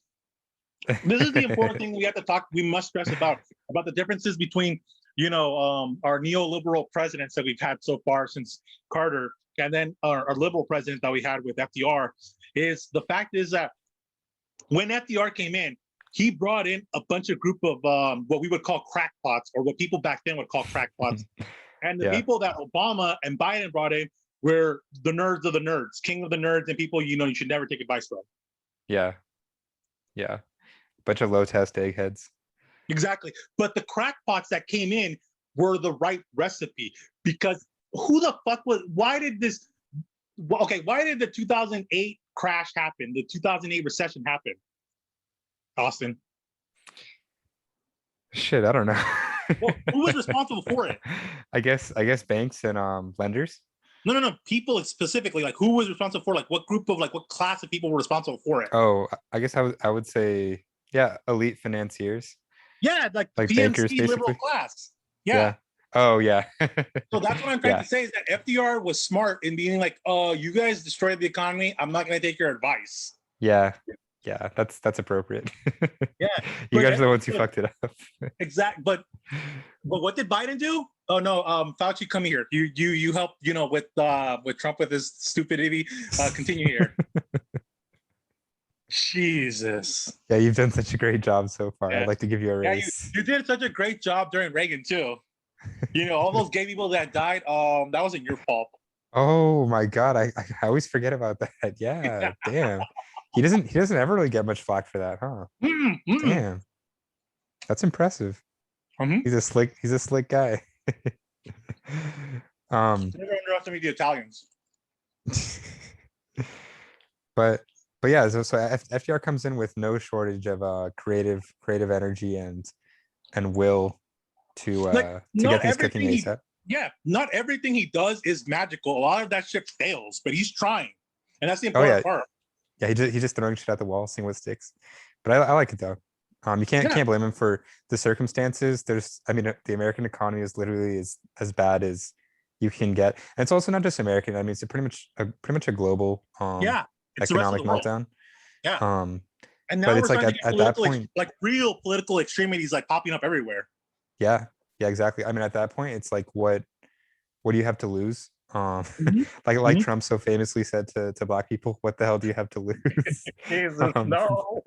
this is the important thing we have to talk. We must stress about the differences between our neoliberal presidents that we've had so far since Carter, and then our liberal president that we had with FDR. Is the fact is that when FDR came in, he brought in a bunch of group of what we would call crackpots, or what people back then would call crackpots, and the Yeah, people that Obama and Biden brought in were the nerds of the nerds, king of the nerds, and people you should never take advice from. yeah, yeah. Bunch of low test eggheads. Exactly. But the crackpots that came in were the right recipe, because who the fuck why did the 2008 crash happen? The 2008 recession happen? Austin. Shit, I don't know. Well, who was responsible for it? I guess banks and lenders. No. People specifically, like who was responsible for, like what group of, like what class of people were responsible for it? Oh, I guess I would say, yeah, elite financiers, Yeah, like like bankers, PNC liberal basically. class. Yeah. Yeah. Oh, yeah. So that's what I'm trying Yeah. to say, is that FDR was smart in being like, oh, you guys destroyed the economy. I'm not going to take your advice. Yeah. Yeah. That's appropriate. Yeah. You But guys are the ones who fucked it up. exact. But what did Biden do? Oh no, Fauci, come here. You helped, with Trump with his stupidity. Continue here. Jesus. Yeah, you've done such a great job so far. Yeah. I'd like to give you a Yeah, raise. you did such a great job during Reagan too. All those gay people that died. That wasn't your fault. Oh my God, I always forget about that. Yeah, damn. He doesn't ever really get much flack for that, huh? Damn, that's impressive. Mm-hmm. He's a slick guy. Never underestimate the Italians. but yeah, so FDR comes in with no shortage of creative energy and will to get things cooking ASAP. Not everything he does is magical. A lot of that shit fails, but he's trying, and that's the Oh yeah, important part. yeah. He's just throwing shit at the wall, seeing what sticks. But I like it though. You can't blame him for the circumstances. I mean, the American economy is literally as bad as you can get, and it's also not just American. I mean, it's pretty much a global It's the rest of economic the world. meltdown. Yeah. And now But we're it's like starting to get at that point, like real political extremities like popping up everywhere. yeah, exactly. I mean, at that point, it's like, what do you have to lose? Like Trump so famously said to black people, "What the hell do you have to lose?" Jesus, no.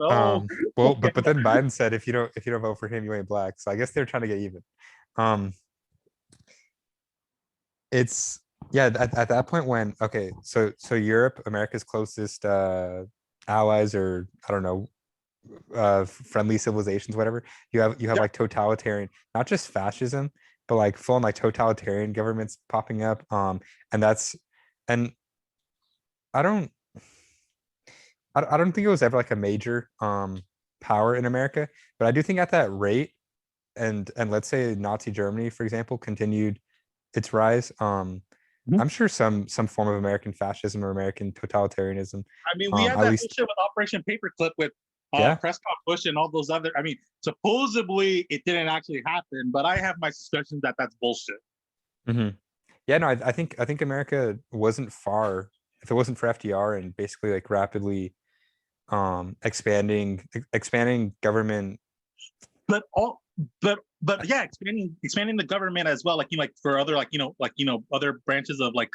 Well, but then Biden said, if you don't vote for him, you ain't black. So I guess they're trying to get even. It's at that point when, okay, so Europe, America's closest allies, or I don't know, friendly civilizations, whatever. You have like totalitarian, not just fascism, but like full on like totalitarian governments popping up. And I don't think it was ever like a major power in America, but I do think at that rate, and let's say Nazi Germany, for example, continued its rise. Mhm. I'm sure some form of American fascism or American totalitarianism. I mean, we had At that least, bullshit with Operation Paperclip with yeah. Prescott Bush and all those other. I mean, supposedly it didn't actually happen, but I have my suspicions that that's bullshit. Hmm. Yeah, no, I think America wasn't far if it wasn't for FDR and basically like rapidly expanding government. But all, but yeah, expanding the government as well, like like for other other branches of like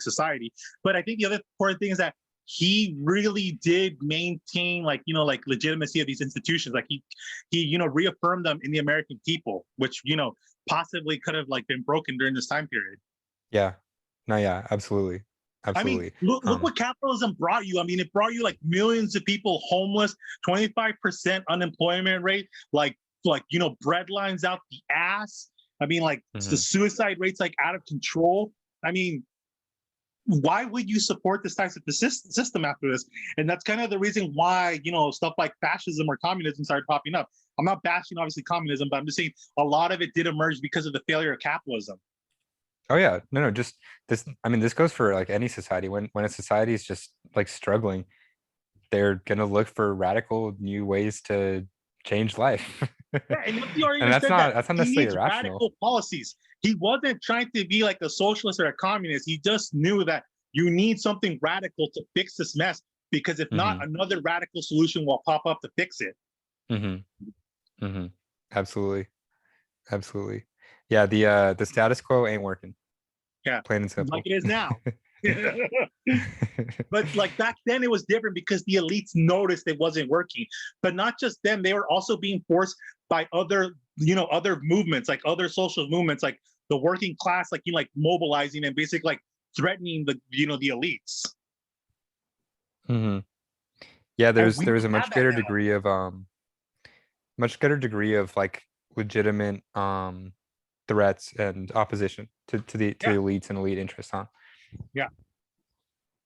society. But I think the other important thing is that he really did maintain like legitimacy of these institutions. Like he reaffirmed them in the American people, which possibly could have like been broken during this time period. Yeah, no, yeah, absolutely, I mean, absolutely. look what capitalism brought you. I mean, it brought you like millions of people homeless, 25% unemployment rate, bread lines out the ass. I mean, like the Hmm. suicide rates like out of control. I mean, why would you support this type of system after this? And that's kind of the reason why stuff like fascism or communism started popping up. I'm not bashing obviously communism, but I'm just saying a lot of it did emerge because of the failure of capitalism. Oh yeah, no, just this. I mean, this goes for like any society. When a society is just like struggling, they're gonna look for radical new ways to change life. Yeah, and FDR And even said that that's not he necessarily needs irrational. radical policies. He wasn't trying to be like a socialist or a communist. He just knew that you need something radical to fix this mess, because if not, Hmm. another radical solution will pop up to fix it. Hmm. Hmm. Absolutely, absolutely. Yeah, the status quo ain't working, Yeah, plain and like simple. it is now. But like back then it was different because the elites noticed it wasn't working. But not just them, they were also being forced by other movements, like other social movements, like the working class, like mobilizing and basically like threatening the elites. Hmm. Yeah, And we there's don't a have that now. much greater degree of like legitimate threats and opposition to Yeah, the elites and elite interests, huh? yeah.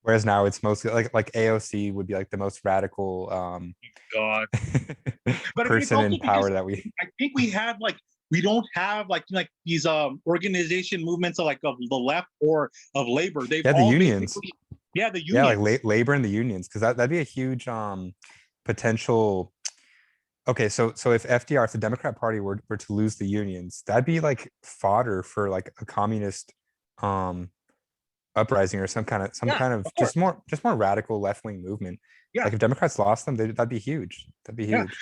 Whereas now it's mostly like AOC would be like the most radical God. But I mean, it's person also in power because that we. I think we don't have like these organization movements of the left or of labor. They've Yeah, the all unions. basically, yeah, the Yeah, like unions. labor and the unions, because that'd be a huge potential. Okay, so if FDR, if the Democrat Party were to lose the unions, that'd be like fodder for like a communist um uprising or some Yeah, kind of of course. just more radical left wing movement. Yeah, Like if Democrats lost them, that'd be huge. That'd be yeah. huge.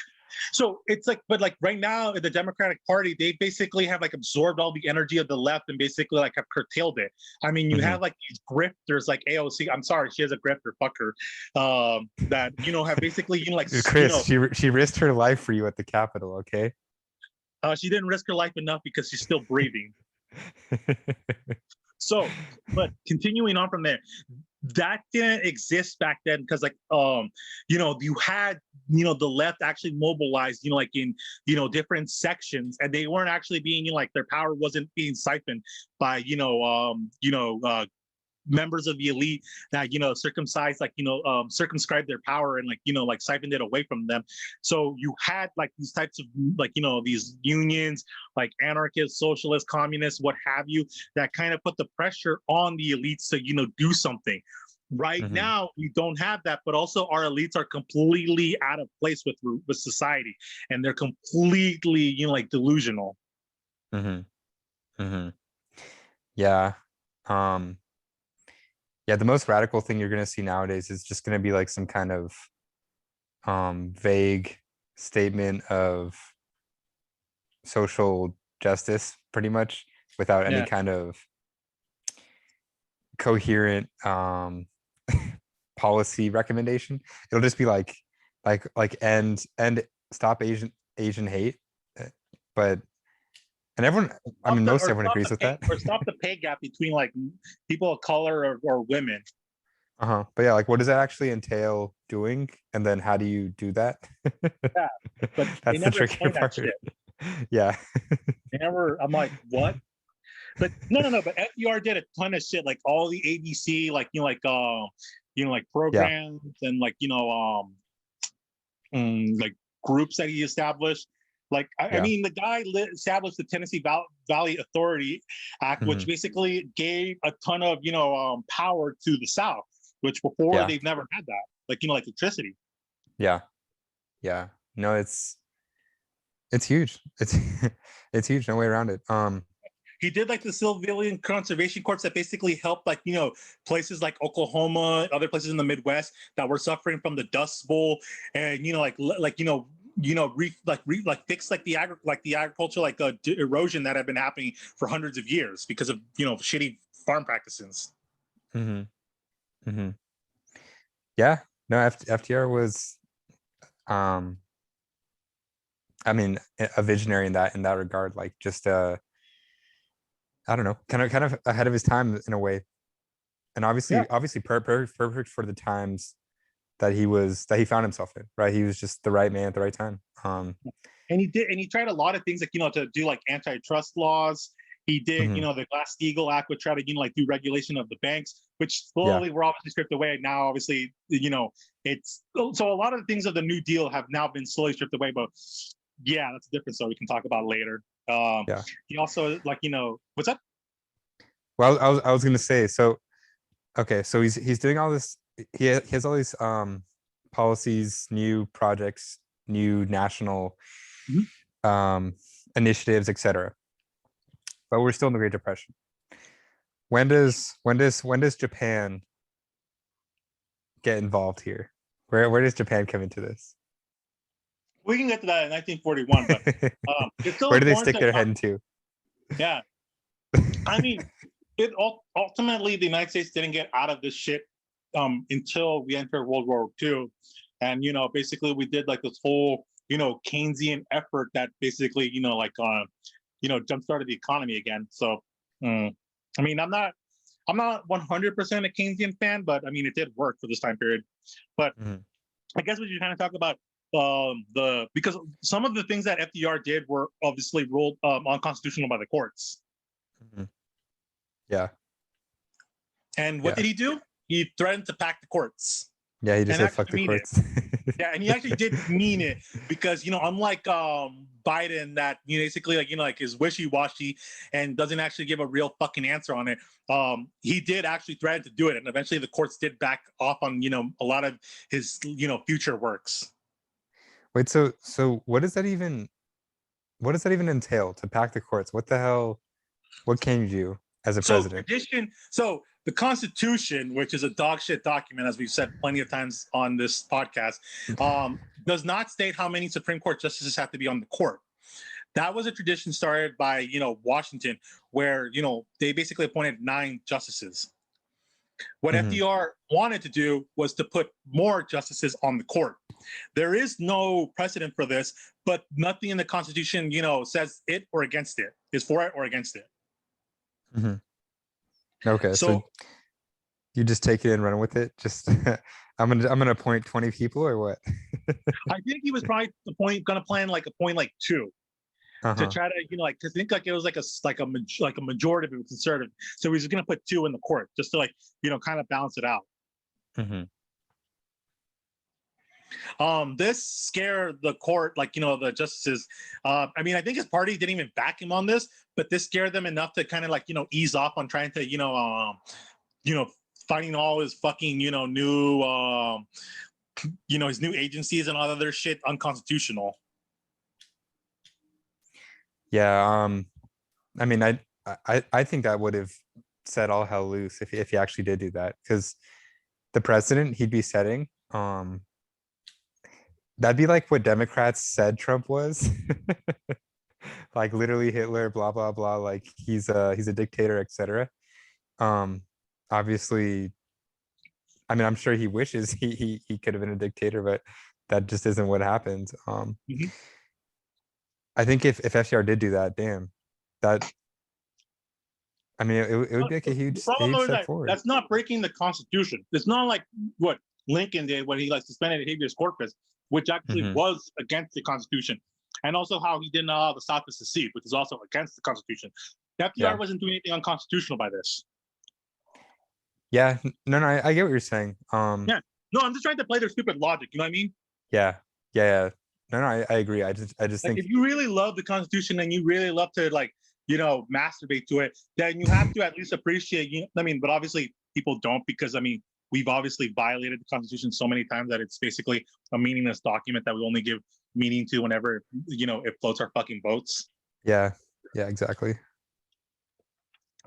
So it's like, but like right now in the Democratic Party, they basically have like absorbed all the energy of the left and basically like have curtailed it. I mean, you Hmm. have like these grifters like AOC. I'm sorry, she has a grifter, fuck her. That have basically Chris, she risked her life for you at the Capitol. Okay. she didn't risk her life enough because she's still breathing. So, but continuing on from there, that didn't exist back then because you had the left actually mobilized like in different sections, and they weren't actually being like their power wasn't being siphoned by members of the elite that circumcised circumscribed their power and like siphoned it away from them. So you had like these types of these unions, like anarchists, socialists, communists, what have you, that kind of put the pressure on the elites to do something. Right Hmm. now we don't have that, but also our elites are completely out of place with society, and they're completely like delusional. Hmm. Hmm. Yeah. Um, yeah, the most radical thing you're gonna see nowadays is just gonna be like some kind of vague statement of social justice, pretty much, without any Yeah. kind of coherent policy recommendation. It'll just be like end stop Asian hate. But and everyone, I mean, most everyone agrees with that. Stop the pay gap between like people of color or women. Uh-huh. But yeah, like what does that actually entail doing? And then how do you do that? Yeah, but they That's the never trickier explain that part. shit. Yeah. They never. I'm like, what? But no. But FDR did a ton of shit, like all the ABC, like Yeah. programs and like groups that he established. Like, I Yeah. mean, the guy established the Tennessee Valley Authority Act, which Mhm. basically gave a ton of, power to the South, which before Yeah. they've never had that, like, like electricity. Yeah. Yeah. No, it's huge. It's it's huge. No way around it. He did like the civilian conservation courts that basically helped, like, places like Oklahoma, other places in the Midwest that were suffering from the Dust Bowl, and like fix like the agriculture, like erosion that had been happening for hundreds of years because of shitty farm practices. hmm hmm Yeah. No, FDR was um I mean a visionary in that regard, like just I don't know, kind of ahead of his time in a way. And Yeah, obviously perfect for the times that he found himself in, right? He was just the right man at the right time. and he tried a lot of things, like, to do like antitrust laws. He did, Mhm. the Glass-Steagall Act, which tried to, like, do regulation of the banks, which Yeah. slowly were obviously stripped away. Now, obviously, it's so a lot of the things of the New Deal have now been slowly stripped away. But yeah, that's a different story we can talk about later. Yeah. He also, like, what's that? Well, I was gonna say, so okay, so he's doing all this. He has all these policies, new projects, new national Mhm. um initiatives, etc. But we're still in the Great Depression. When does Japan get involved here? Where does Japan come into this? We can get to that in 1941, but it's still Where do they important stick to their talk. head into? Yeah, I mean, it ultimately the United States didn't get out of this shit until we entered World War II, and basically we did like this whole Keynesian effort that basically like jump started the economy again. So, I mean, I'm not 100% a Keynesian fan, but I mean it did work for this time period. But Mhm, I guess we should kind of talk about the because some of the things that FDR did were obviously ruled unconstitutional by the courts. mhm. Yeah, And what yeah, did he do? He threatened to pack the courts, yeah. He just and said actually fuck the mean it. courts. Yeah, and he actually did mean it because unlike Biden, that basically like is wishy washy and doesn't actually give a real fucking answer on it. He did actually threaten to do it, and eventually the courts did back off on a lot of his future works. Wait, so what does that even entail to pack the courts? What the hell? What can you do as a So president? tradition, so the Constitution, which is a dog shit document, as we've said plenty of times on this podcast, does not state how many Supreme Court justices have to be on the court. That was a tradition started by Washington, where they basically appointed 9 justices. What Mhm, FDR wanted to do was to put more justices on the court. There is no precedent for this, but nothing in the Constitution says it or against it, is for it or against it. mhm. Okay, so So you just take it and run with it. Just I'm gonna appoint 20 people or what? I think he was probably gonna plan like a point like 2 to Uh-huh. try to like to think like it was like a majority of conservative. So he's gonna put 2 in the court just to like kind of balance it out. hmm This scared the court, like the justices. I mean, I think his party didn't even back him on this, but this scared them enough to kind of like ease off on trying to you know finding all his fucking new his new agencies and all other shit unconstitutional. Yeah, I mean, I think that would have set all hell loose if he actually did do that, because the precedent he'd be setting, that'd be like what Democrats said Trump was. Like literally Hitler, blah blah blah, like he's a dictator, etc. Um, Obviously, I mean, I'm sure he wishes he could have been a dictator, but that just isn't what happened. Mhm. I think if FDR did do that, damn, that I mean, it would be like a The huge problem is step that forward. that's not breaking the Constitution. It's not like what Lincoln did when he like suspended habeas corpus, which actually hmm was against the Constitution, and also how he didn't allow the South to secede, which is also against the Constitution. FDR Yeah, wasn't doing anything unconstitutional by this. yeah, no, no, I get what you're saying. Yeah, no, I'm just trying to play their stupid logic. You know what I mean? Yeah, yeah, yeah. I agree. I just Like think, if you really love the Constitution and you really love to like, masturbate to it, then you have to at least appreciate. I mean, but obviously people don't because I mean we've obviously violated the Constitution so many times that it's basically a meaningless document that we only give meaning to whenever it floats our fucking boats. yeah, exactly.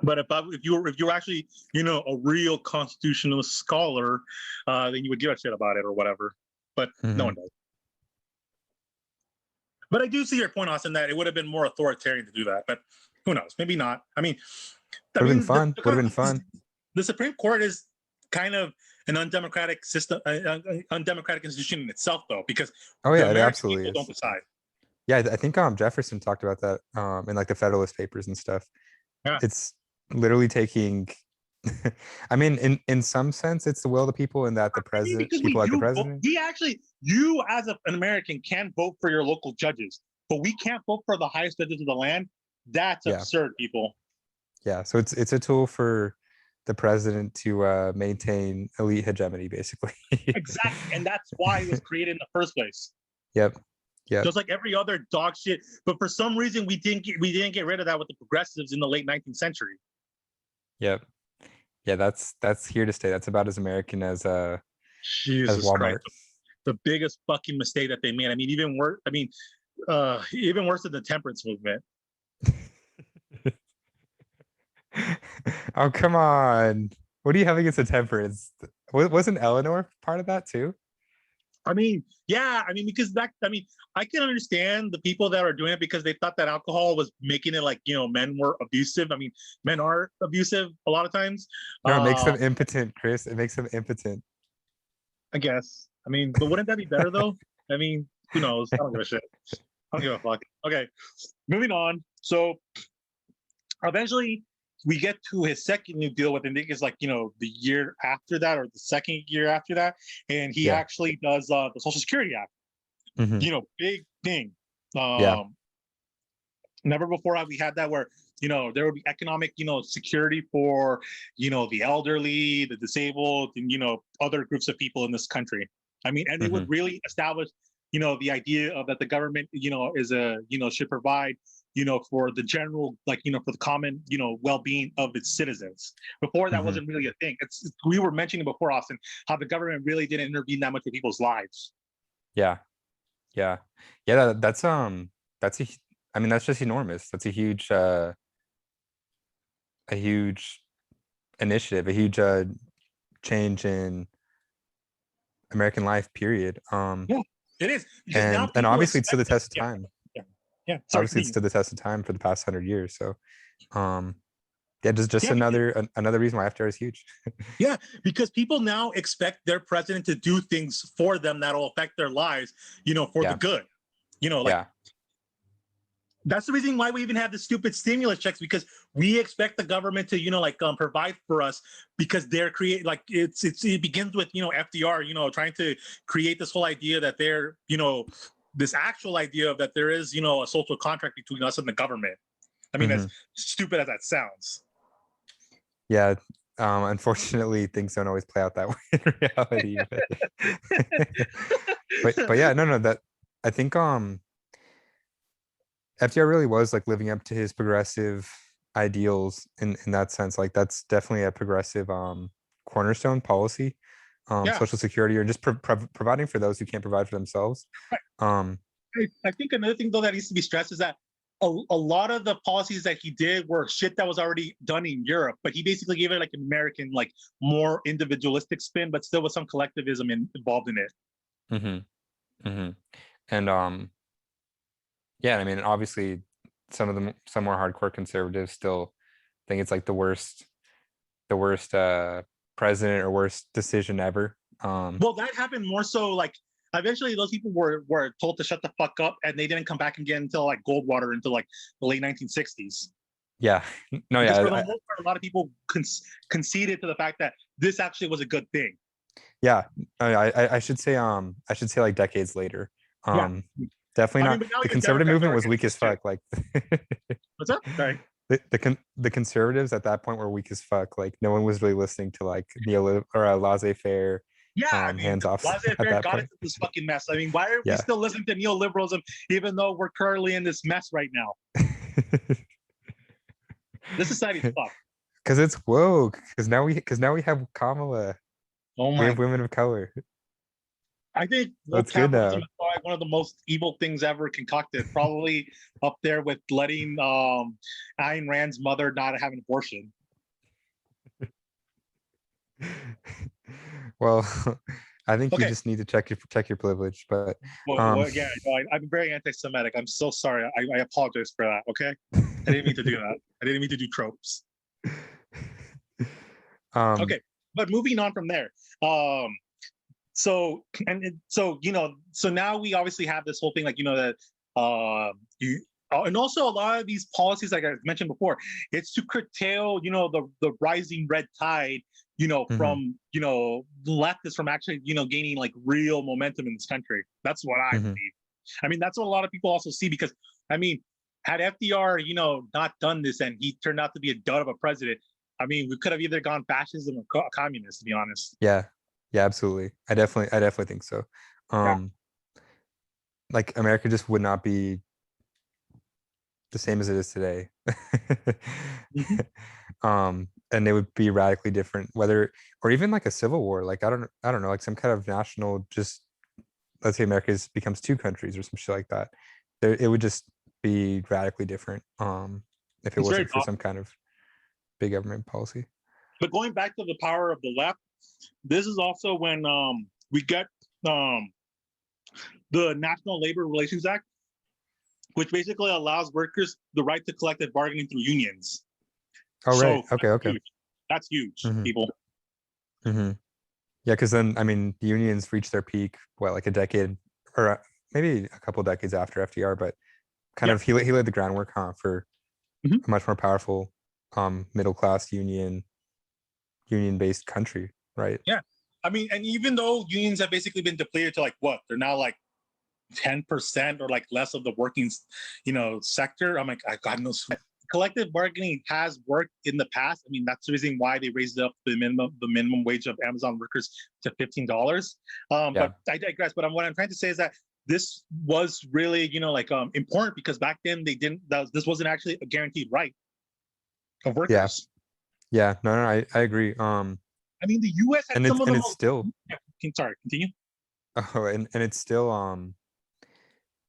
But if you were actually a real constitutional scholar, then you would give a shit about it or whatever. But no one does. But I do see your point, Austin, that it would have been more authoritarian to do that. But who knows? Maybe not. I mean, Would have been fun. Would have been fun. The Supreme Court is kind of an undemocratic system, undemocratic institution in itself, though, because Oh the yeah, it American absolutely people is. don't decide. Yeah, I think Jefferson talked about that in like the Federalist Papers and stuff. Yeah. It's literally taking. I mean, in some sense, it's the will of the people, in that the president, because people like the vote, president. you as an American can vote for your local judges, but we can't vote for the highest judges of the land. That's absurd, people. Yeah, so it's a tool for the president to maintain elite hegemony, basically. Exactly, and that's why it was created in the first place. Yep. Just like every other dog shit, but for some reason we didn't get rid of that with the progressives in the late 19th century. Yep. Yeah, that's here to stay. That's about as American as Jesus Walmart. Christ. The biggest fucking mistake that they made. I mean, even worse. I mean, even worse than the temperance movement. Oh, come on. What do you have against the temperance? Wasn't Eleanor part of that too? I mean, yeah. I mean, because I can understand the people that are doing it because they thought that alcohol was making it like, men were abusive. I mean, men are abusive a lot of times. No, it makes them impotent, Chris. It makes them impotent. I guess. I mean, but wouldn't that be better though? I mean, who knows? I don't give a shit. I don't give a fuck. Okay, moving on. So eventually we get to his second New Deal, what I think is like, the year after that or the second year after that. And he actually does the Social Security Act. Big thing. Never before have we had that where, there would be economic, security for, the elderly, the disabled, and, other groups of people in this country. I mean, and it would really establish, the idea of that the government, is should provide, for the general, like, for the common, well-being of its citizens. Before that wasn't really a thing. We were mentioning before, Austin, how the government really didn't intervene that much in people's lives. Yeah. That's I mean, that's just enormous. That's a huge initiative, a huge change in American life, period. Yeah, it is. And obviously it's to the test of time. Yeah. Obviously it's to the test of time for the past 100 years. So just another reason why FDR is huge. Yeah, because people now expect their president to do things for them that'll affect their lives, for the good. That's the reason why we even have the stupid stimulus checks, because we expect the government to, provide for us, because they're it begins with, FDR, trying to create this whole idea that they're, this actual idea of that there is, a social contract between us and the government. I mean, as stupid as that sounds. Yeah. Unfortunately, things don't always play out that way in reality. But yeah, no, that I think FDR really was like living up to his progressive ideals in that sense. Like that's definitely a progressive cornerstone policy. Social security, or just providing for those who can't provide for themselves. I think another thing though that needs to be stressed is that a lot of the policies that he did were shit that was already done in Europe, but he basically gave it like an American, like more individualistic spin, but still with some collectivism involved in it. And yeah, I mean, obviously some more hardcore conservatives still think it's like the worst president or worst decision ever. Well, that happened more so like eventually those people were told to shut the fuck up, and they didn't come back again until like Goldwater, until like the late 1960s. Yeah, no, because for the most part, a lot of people conceded to the fact that this actually was a good thing. Yeah, I should say like decades later. Definitely not. The conservative movement was weak as fuck. Like, what's up? Sorry. The conservatives at that point were weak as fuck. Like, no one was really listening to like laissez-faire Yeah, I mean, hands off at laissez-faire that got point. into this fucking mess. I mean, why are we Yeah. still listening to neoliberalism even though we're currently in this mess right now? This society's fucked. Because it's woke. Because now we have Kamala. Oh We my! have women of color. I think That's good capitalism now. is probably one of the most evil things ever concocted. Probably up there with letting Ayn Rand's mother not have an abortion. Well, I think you Okay, just need to check your privilege, but well, yeah, no, I'm very anti-Semitic. I'm so sorry. I apologize for that. Okay, I didn't mean to do that. I didn't mean to do tropes. Okay, but moving on from there. So so now we obviously have this whole thing, like that you and also a lot of these policies, like I mentioned before, it's to curtail the rising red tide from the leftists from actually gaining like real momentum in this country. That's what I believe. I mean, that's what a lot of people also see, because I mean, had FDR not done this and he turned out to be a dud of a president, I mean, we could have either gone fascism or communist, to be honest. Yeah, absolutely. I definitely think so. Yeah. Like America just would not be the same as it is today. Mhm. And they would be radically different, whether or even like a civil war. Like I don't know, like some kind of national, just let's say America becomes two countries or some shit like that. It would just be radically different. If it It's very wasn't for possible. some kind of big government policy. But going back to the power of the left, this is also when we get the National Labor Relations Act, which basically allows workers the right to collective bargaining through unions. Oh, right. So Okay. that's huge, people. Yeah, because then I mean, the unions reached their peak, what, like a decade or maybe a couple decades after FDR, but kind of he laid the groundwork, for Mhm. a much more powerful middle class union based country, right? Yeah. I mean, and even though unions have basically been depleted to like what? They're now like 10% or like less of the working, sector. I'm like, I got no sweat. Collective bargaining has worked in the past. I mean, that's the reason why they raised up the minimum wage of Amazon workers to $15. Yeah. But I digress. But what I'm trying to say is that this was really, important, because back then they didn't. This wasn't actually a guaranteed right of workers. Yeah. No, I agree. I mean, the U.S. had some of the it's most. still. Sorry, continue. Oh, and it's still.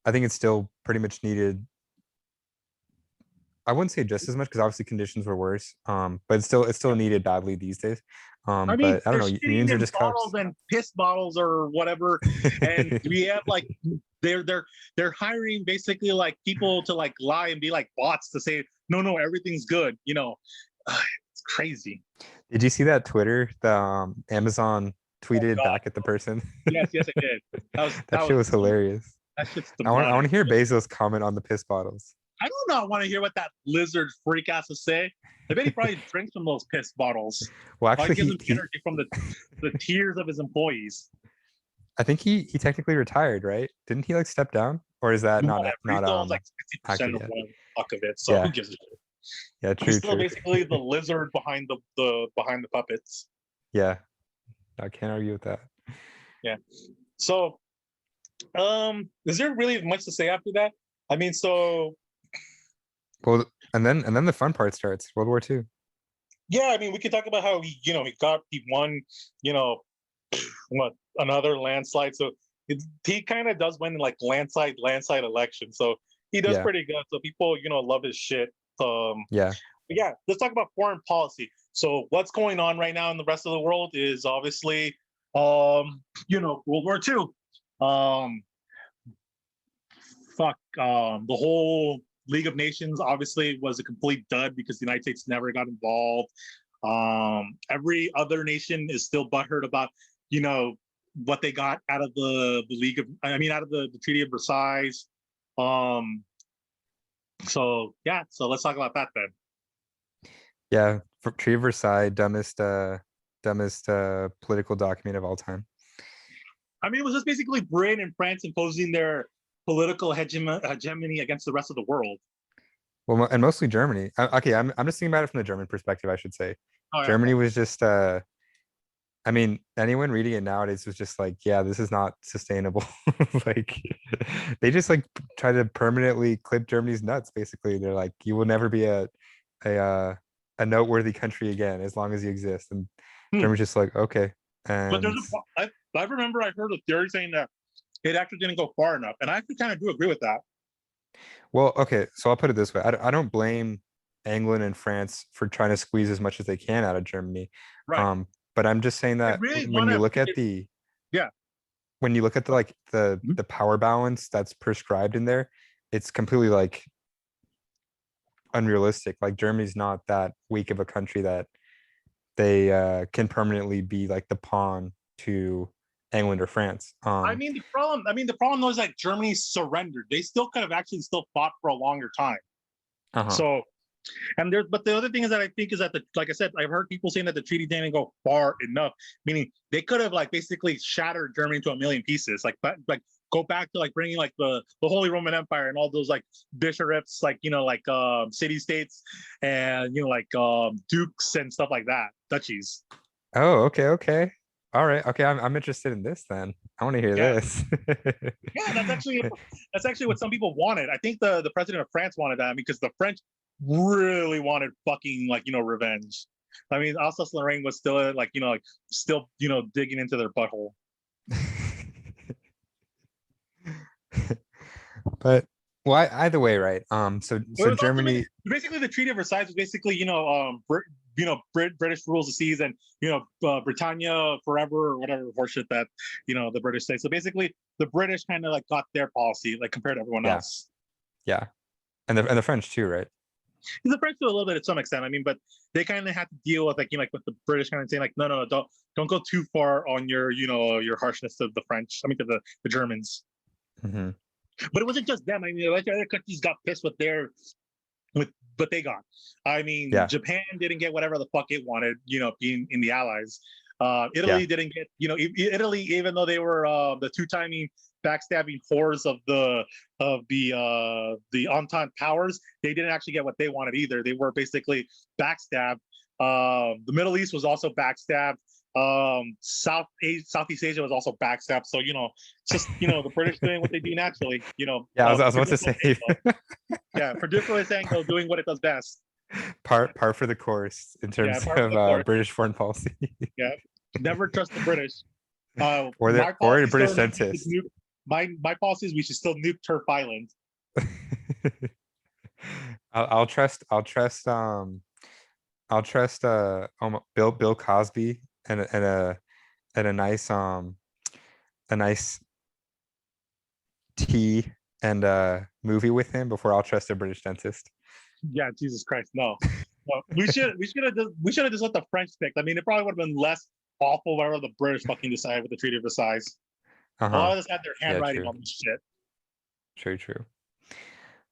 I think it's still pretty much needed. I wouldn't say just as much, because obviously conditions were worse. But it's still needed badly these days. I mean, But I don't they're know. shitting Unions are in just bottles cucks. and piss bottles or whatever, and we have like they're hiring basically like people to like lie and be like bots to say no, everything's good. It's crazy. Did you see that Twitter? The Amazon tweeted God. back at the person. Yes, I did. That shit was hilarious. That shit's I want demonic. to hear Bezos comment on the piss bottles. I do not want to hear what that lizard freak has to say. I bet he probably drinks from those piss bottles. Well, Probably actually, gives him energy from the tears of his employees. I think he technically retired, right? Didn't he like step down, or is that Whatever. He still owns like 60% accurate of yet? one fuck of it. So Yeah. who gives a shit? Yeah, He's true. still basically the lizard behind the puppets. Yeah, I can't argue with that. Yeah. So, is there really much to say after that? I mean, so Well, and then the fun part starts. World War II. yeah, I mean, we could talk about how he won, what, another landslide. So he kind of does win like landslide election. So he does pretty good. So people love his shit. Yeah. But yeah, let's talk about foreign policy. So what's going on right now in the rest of the world is obviously, World War II. The whole League of Nations obviously was a complete dud because the United States never got involved. Every other nation is still butthurt about, what they got out of the out of the Treaty of Versailles. So let's talk about that then. Yeah, Treaty of Versailles, dumbest political document of all time. I mean, it was just basically Britain and France imposing their political hegemony against the rest of the world. Well, and mostly Germany. Okay, I'm just thinking about it from the German perspective, I should say. Oh, yeah. Germany was just, I I mean, anyone reading it nowadays was just like, yeah, this is not sustainable. Like, they just like try to permanently clip Germany's nuts. Basically, they're like, you will never be a a noteworthy country again as long as you exist. And Hmm. Germany's just like, okay. But And I remember I heard a theory saying that it actually didn't go far enough, and I actually kind of do agree with that. well, okay, so I'll put it this way. I don't blame England and France for trying to squeeze as much as they can out of Germany. Right. Um, but I'm just saying I that really when want you to. look at the Yeah. when you look at the like Mhm. the power balance that's prescribed in there, it's completely like unrealistic. Like Germany's not that weak of a country that they can permanently be like the pawn to England or France. The problem though is like Germany surrendered. They still could have actually still fought for a longer time. Uh-huh. So, and there's, but the other thing is that I think is that like I said, I've heard people saying that the treaty didn't go far enough, meaning they could have like basically shattered Germany into a million pieces, like go back to like bringing like the Holy Roman Empire and all those like bishoprics, like like city states, and like dukes and stuff like that, duchies. Oh, okay, okay. All right. Okay, I'm interested in this then. I want to hear Yeah, this. yeah, that's actually what some people wanted. I think the president of France wanted that because the French really wanted fucking like revenge. I mean, Alsace Lorraine was still like still digging into their butthole. But well, either way, right? So But it so was ultimately Germany, basically the Treaty of Versailles was basically British rules the seas and Britannia forever or whatever horseshit that the British say. So basically, the British kind of like got their policy like compared to everyone yeah, else. yeah, and the French too, right? The French do a little bit to some extent. I mean, but they kind of had to deal with like like with the British kind of saying like, no, no, no, don't go too far on your your harshness to the French. I mean, to the Germans. Hmm. But it wasn't just them. I mean, like other countries got pissed with their with what they got. I mean, Yeah, Japan didn't get whatever the fuck it wanted. Being in the Allies. yeah. Italy didn't get. Italy, even though they were the two-timing backstabbing whores of the Entente powers, they didn't actually get what they wanted either. They were basically backstabbed. The Middle East was also backstabbed. Southeast Asia was also backstabbed. So it's just the British doing what they do naturally. Yeah, I was about to predictable say angle. Yeah, predictably angle doing what it does best. par for the course in Yeah, terms part of of the course. British foreign policy. Yeah, never trust the British. Or the My or the policy British still we should dentist. nuke. My policy is we should still nuke Turf Island. I'll trust Bill Cosby and a nice tea and movie with him before I'll trust a British dentist. Yeah, Jesus Christ, no. No, we should have just let the French pick. I mean, it probably would have been less awful whatever the British fucking decided with the Treaty of Versailles. A lot Uh-huh. of us had their Yeah, handwriting true. on this shit. True.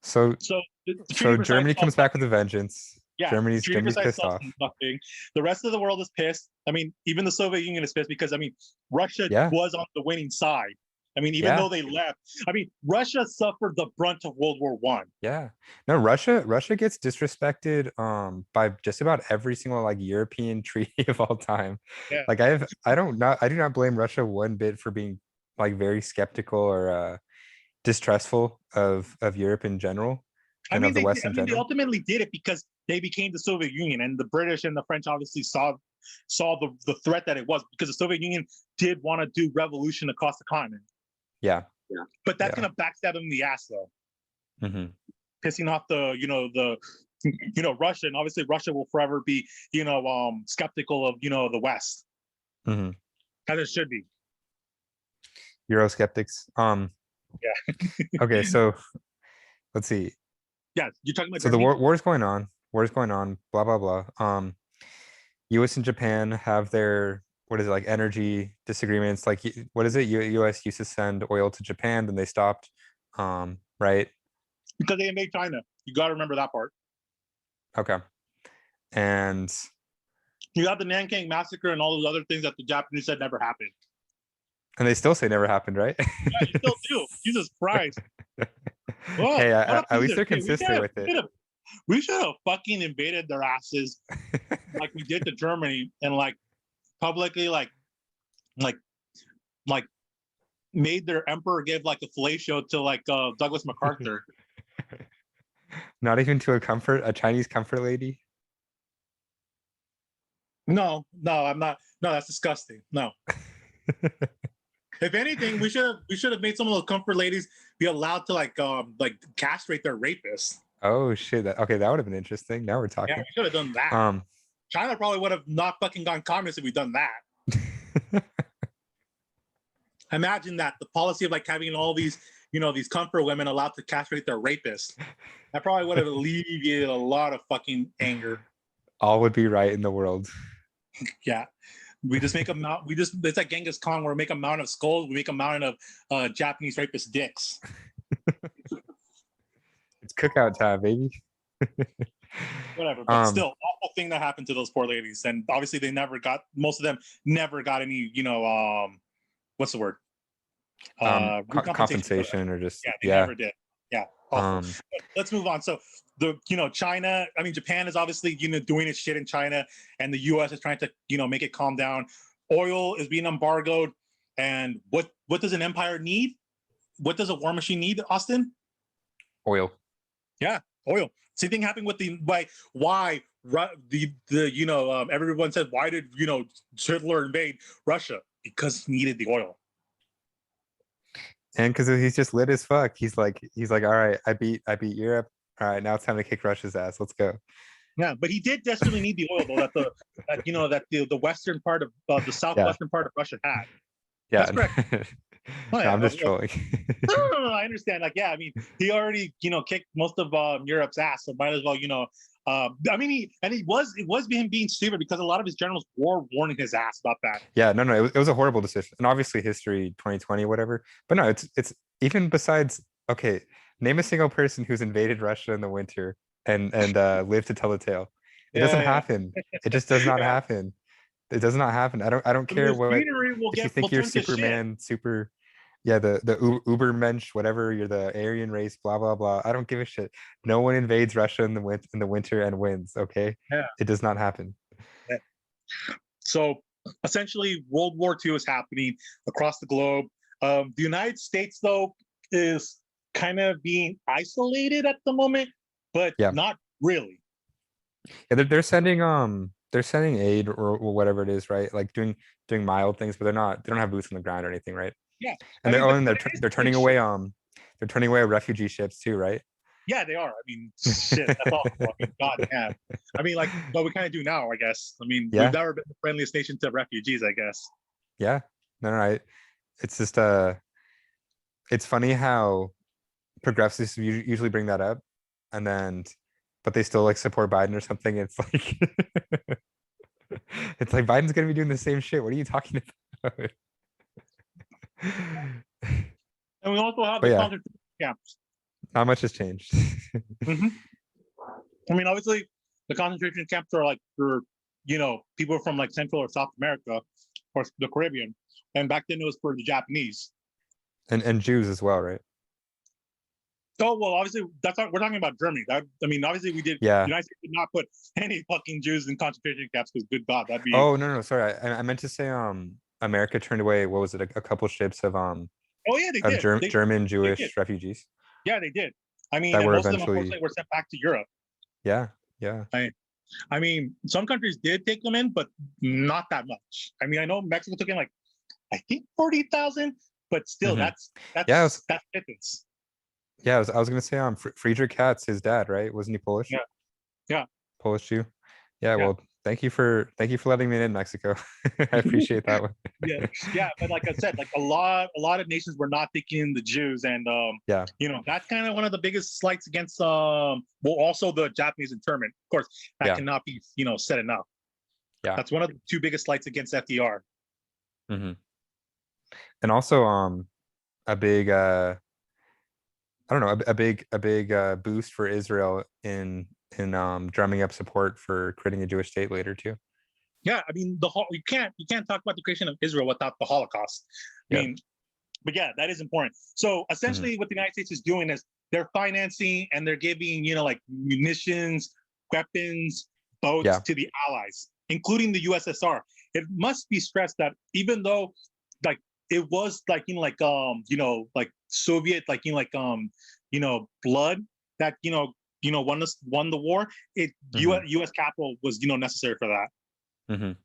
So So the Treaty so of Versailles Germany solved comes back with nothing. a vengeance. Yeah, Treaty of Germany's Versailles pissed solves off. nothing. The rest of the world is pissed. I mean, even the Soviet Union is pissed because I mean, Russia Yeah, was on the winning side. I mean, even yeah, though they left, I mean, Russia suffered the brunt of World War One. yeah. No, Russia gets disrespected by just about every single like European treaty of all time. Yeah, Like I do not blame Russia one bit for being like very skeptical or distrustful of Europe in general I and of mean, the West in they general. ultimately did it because they became the Soviet Union, and the British and the French obviously saw the threat that it was because the Soviet Union did want to do revolution across the continent. Yeah, Yeah, but that's yeah. gonna backstab them in the ass though, Hmm. pissing off the Russia, and obviously Russia will forever be skeptical of the West Hmm. as it should be. Eurosceptics. Yeah, Okay, so let's see. yeah. You're talking about So the Germany. war's going on. War's going on. Blah blah blah. U.S. and Japan have their what is it like energy disagreements? Like what is it? U.S. used to send oil to Japan, then they stopped. Right? Because they invade China. You got to remember that part. Okay. And You got the Nanking massacre and all those other things that the Japanese said never happened. they still say never happened, right? Yeah, you still do. Jesus Christ. Oh, Hey, what a at piece least of they're shit. consistent with it. We should have fucking invaded their asses like we did to Germany and like publicly like like like made their emperor give like a fellatio to like Douglas MacArthur. Not even to a Chinese comfort lady. No, I'm not. No, that's disgusting. No. If anything, we should have made some of those comfort ladies be allowed to like castrate their rapists. Oh shit! Okay, that would have been interesting. Now we're Yeah, talking. we should have done that. China probably would have not fucking gone communist if we'd done that. Imagine that, the policy of like having all these, these comfort women allowed to castrate their rapists. That probably would have alleviated a lot of fucking anger. All would be right in the world. Yeah. We just make a mount. It's like Genghis Khan, where we make a mountain of skulls. We make a mountain of Japanese rapist dicks. It's cookout time, baby. Whatever, but still, awful thing that happened to those poor ladies, and obviously most of them never got any, what's the word? Compensation or just they never did. Yeah. Let's move on. So Japan is obviously doing its shit in China, and the U.S. is trying to make it calm down. Oil is being embargoed, and what does an empire need? What does a war machine need, Austin? Oil. Yeah, oil. Same thing happened with why everyone said, why did Hitler invade Russia? Because he needed the oil. And because he's just lit as fuck. He's like, all right, I beat Europe. All right, now it's time to kick Russia's ass. Let's go. Yeah, but he did desperately need the oil though, that the western part of the southwestern part of Russia had. Yeah, that's correct. No, I'm just trolling. No, I understand. Like, yeah, I mean, he already kicked most of Europe's ass, so might as well it was him being stupid, because a lot of his generals were warning his ass about that. Yeah, no, it was a horrible decision, and obviously history 2020 whatever. But no, it's even besides. Okay, name a single person who's invaded Russia in the winter and lived to tell the tale. It doesn't happen. It just does not happen. It does not happen. I don't care what. If you think you're Superman, the Ubermensch, whatever, you're the Aryan race, blah blah blah. I don't give a shit. No one invades Russia in the winter and wins. Okay, it does not happen. Yeah. So essentially, World War II is happening across the globe. The United States, though, is kind of being isolated at the moment, but not really. Yeah, they're sending aid or whatever it is, right? Like doing mild things, but they don't have boots on the ground or anything, right? Yeah, and they're turning away refugee ships too, right? Yeah, they are. I mean, shit, that's awful. I mean, God damn. I mean, like, but we kind of do now, I guess. I mean, we've never been the friendliest nation to refugees, I guess. Yeah, no, it's just it's funny how progressives usually bring that up, but they still like support Biden or something. It's like it's like Biden's gonna be doing the same shit. What are you talking about? And we also have the concentration camps. Not much has changed. Mm-hmm. I mean, obviously, the concentration camps are like for people from like Central or South America or the Caribbean, and back then it was for the Japanese and Jews as well, right? Oh well, obviously we're talking about Germany. Obviously we did. Yeah. The United States did not put any fucking Jews in concentration camps, because good God, that'd be. Oh no, sorry. I meant to say America turned away, what was it, a couple ships of Oh yeah, they did. German Jewish refugees. Yeah, they did. I mean, that were most eventually... of them unfortunately were sent back to Europe. Yeah. I mean, some countries did take them in, but not that much. I mean, I know Mexico took in like, I think 40,000, but still, that's pittance. Yeah, I was gonna say Friedrich Katz, his dad, right? Wasn't he Polish? Yeah. Polish Jew. Yeah. Well, thank you for letting me in, Mexico. I appreciate that one. yeah, but like I said, like a lot of nations were not taking the Jews, and that's kind of one of the biggest slights against also the Japanese internment. Of course, that cannot be said enough. Yeah, that's one of the two biggest slights against FDR. Mm-hmm. And also a big a big boost for Israel in drumming up support for creating a Jewish state later too. Yeah, I mean you can't talk about the creation of Israel without the Holocaust. I mean, but yeah, that is important. So essentially, what the United States is doing is they're financing and they're giving like munitions, weapons, boats to the Allies, including the USSR. it must be stressed that even though like it was like like Soviet blood that won the war, US capital was necessary for that.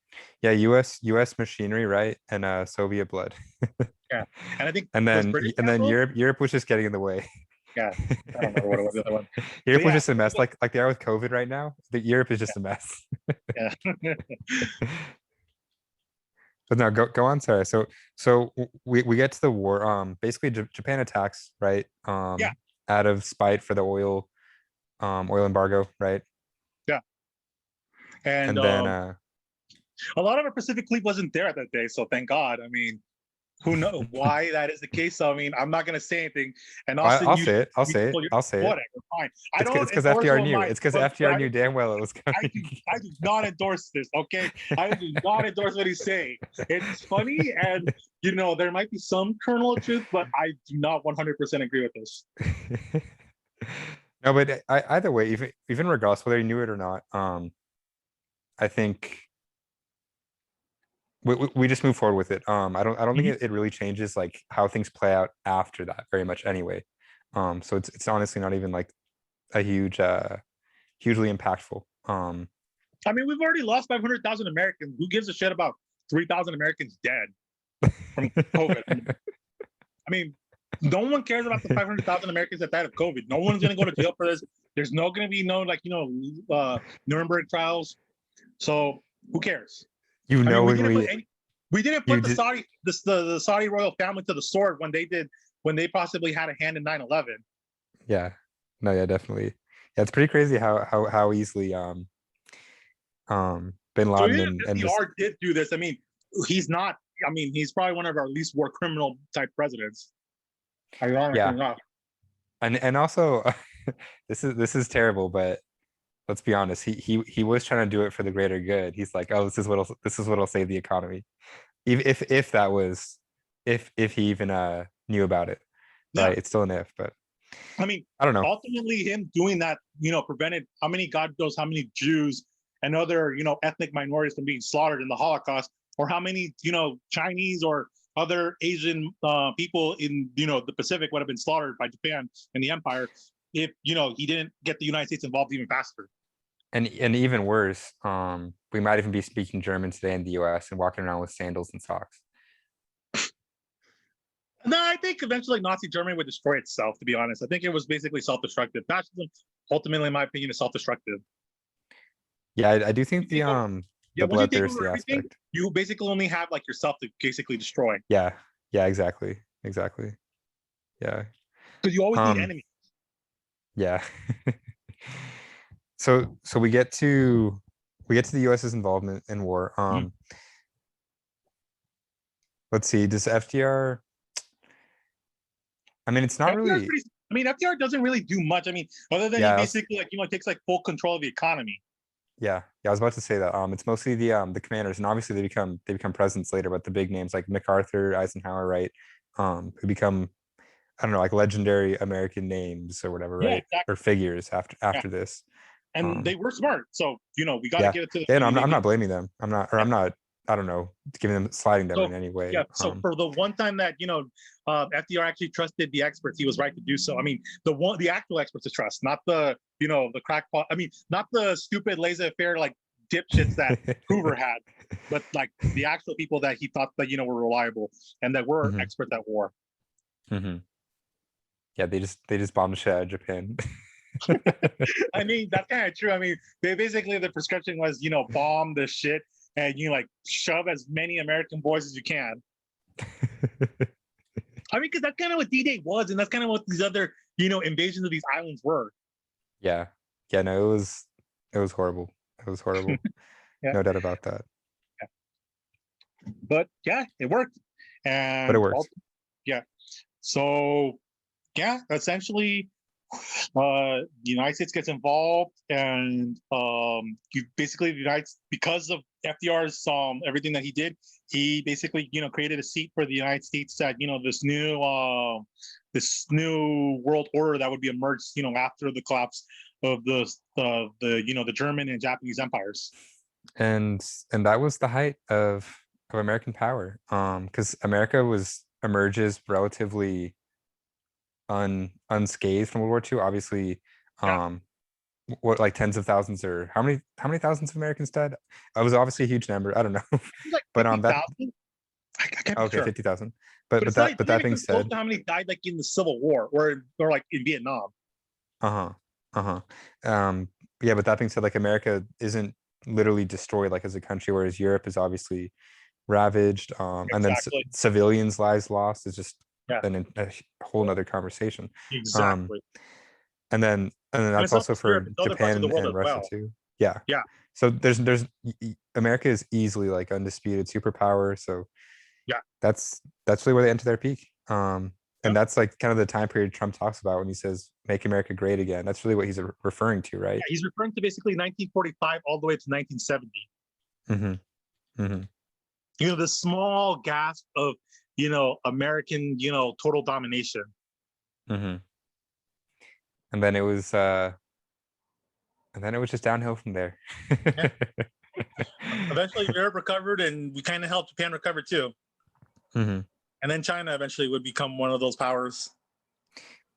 Yeah, US machinery, right? And Soviet blood. Yeah, and I think And was then British and then capital. Europe was just getting in the way. Yeah, I don't remember what it was the other one. But Europe was yeah, just a mess, like they are with COVID right now. The Europe is just a mess. yeah. But no, go on, Sarah. So we get to the war. Basically Japan attacks, right? Yeah, Out of spite for the oil embargo, right? yeah, and And then a lot of our Pacific Fleet wasn't there that day, so thank God. I mean, who knows why that is the case? So I mean, I'm not gonna say anything. And Austin, I'll say it. I'll say it. I'll say it. whatever, fine. I It's don't because endorse FDR one of knew. mine, It's because but FDR knew damn well it was I coming. do not endorse this. Okay, I do not endorse what he's saying. It's funny, and there might be some kernel of truth, but I do not 100% agree with this. No, but either way, even regardless whether he knew it or not, I think we just move forward with it. I don't think Mhm. it really changes like how things play out after that very much anyway. So it's honestly not even like a hugely impactful. I mean, we've already lost 500,000 Americans. Who gives a shit about 3,000 Americans dead from COVID? I mean, no one cares about the 500,000 Americans that died of COVID. No one's gonna go to jail for this. There's no gonna be no Nuremberg trials. So who cares? I mean, we didn't you put the did the Saudi royal family to the sword when they possibly had a hand in 9/11. yeah. No, yeah, definitely. Yeah, it's pretty crazy how easily Bin So Laden even if and just FDR did do this, I mean, he's not. I mean, he's probably one of our least war criminal type presidents. Ironically yeah. enough. And also this is terrible, but let's be honest, he was trying to do it for the greater good. He's like, oh, this is what'll save the economy. If that was if he even knew about it, Yeah. right? It's still an if, but I mean, I don't know. ultimately, him doing that, prevented how many God knows how many Jews and other, ethnic minorities from being slaughtered in the Holocaust, or how many, Chinese or other Asian people in, the Pacific would have been slaughtered by Japan and the Empire if, he didn't get the United States involved even faster. And even worse, we might even be speaking German today in the US and walking around with sandals and socks. No, I think eventually Nazi Germany would destroy itself, to be honest. I think it was basically self-destructive. Fascism, ultimately, in my opinion, is self-destructive. Yeah, I do think the Yeah, once you take over bloodthirsty everything, aspect. you basically only have like yourself to basically destroy. Yeah, exactly. Yeah. Because you always need Um, enemies. yeah. So we get to the US's involvement in war. Mhm. Let's see, does FDR, I mean, it's not really, FDR doesn't really do much. I mean, other than he yeah, basically takes like full control of the economy. yeah, I was about to say that. It's mostly the commanders, and obviously they become presidents later, but the big names like MacArthur, Eisenhower, right? Who become, I don't know, like legendary American names or whatever, Yeah, right? exactly. Or figures Yeah. after this. And they were smart. So, we got to Yeah, give it to them. yeah. No, I'm not blaming them. I'm not. I don't know, giving them sliding them So, in any way. yeah. So for the one time that, FDR actually trusted the experts, he was right to do so. I mean, the actual experts to trust, not the, the crackpot. I mean, not the stupid laissez-faire like dipshits that Hoover had, but like the actual people that he thought that, were reliable and that were experts at war. Yeah, they just bombed the shit out of Japan. I mean, that's kind of true. I mean, they basically, the prescription was, bomb the shit and like shove as many American boys as you can. I mean, because that's kind of what D-Day was, and that's kind of what these other, invasions of these islands were. Yeah. No, it was horrible. It was horrible. Yeah. No doubt about that. Yeah. But yeah, it worked. And But it works. Yeah. So yeah, essentially, the United States gets involved, and basically the because of FDR's everything that he did, he basically created a seat for the United States at this new world order that would be emerged after the collapse of the German and Japanese empires. and that was the height of American power. Because America emerges relatively unscathed from World War II. Obviously, Yeah, um, what, like tens of thousands, or how many thousands of Americans died? It was obviously a huge number. I don't know, I think like but that 50,000. I can't be okay, sure, 50,000. but it's But not that even being close said, to how many died like in the Civil War or like in Vietnam. uh-huh, uh-huh. Um, yeah, but that being said, like America isn't literally destroyed like as a country, whereas Europe is obviously ravaged. And then Exactly. civilians' lives lost is just Yeah, a whole nother conversation. Um, exactly. and then And that's it's not also just Europe; for it's other parts of the Japan world and as Russia well. too. Yeah. Yeah, So America is easily like undisputed superpower. So yeah, that's really where they enter their peak. And yep. that's like kind of the time period Trump talks about when he says "Make America Great Again." That's really what he's referring to, right? Yeah, he's referring to basically 1945 all the way to 1970. Mm-hmm. Mm-hmm. The small gasp of American total domination. Mm-hmm. And then it was uh and then it was just downhill from there. Yeah. Eventually, Europe recovered, and we kind of helped Japan recover too. Hmm. And then China eventually would become one of those powers.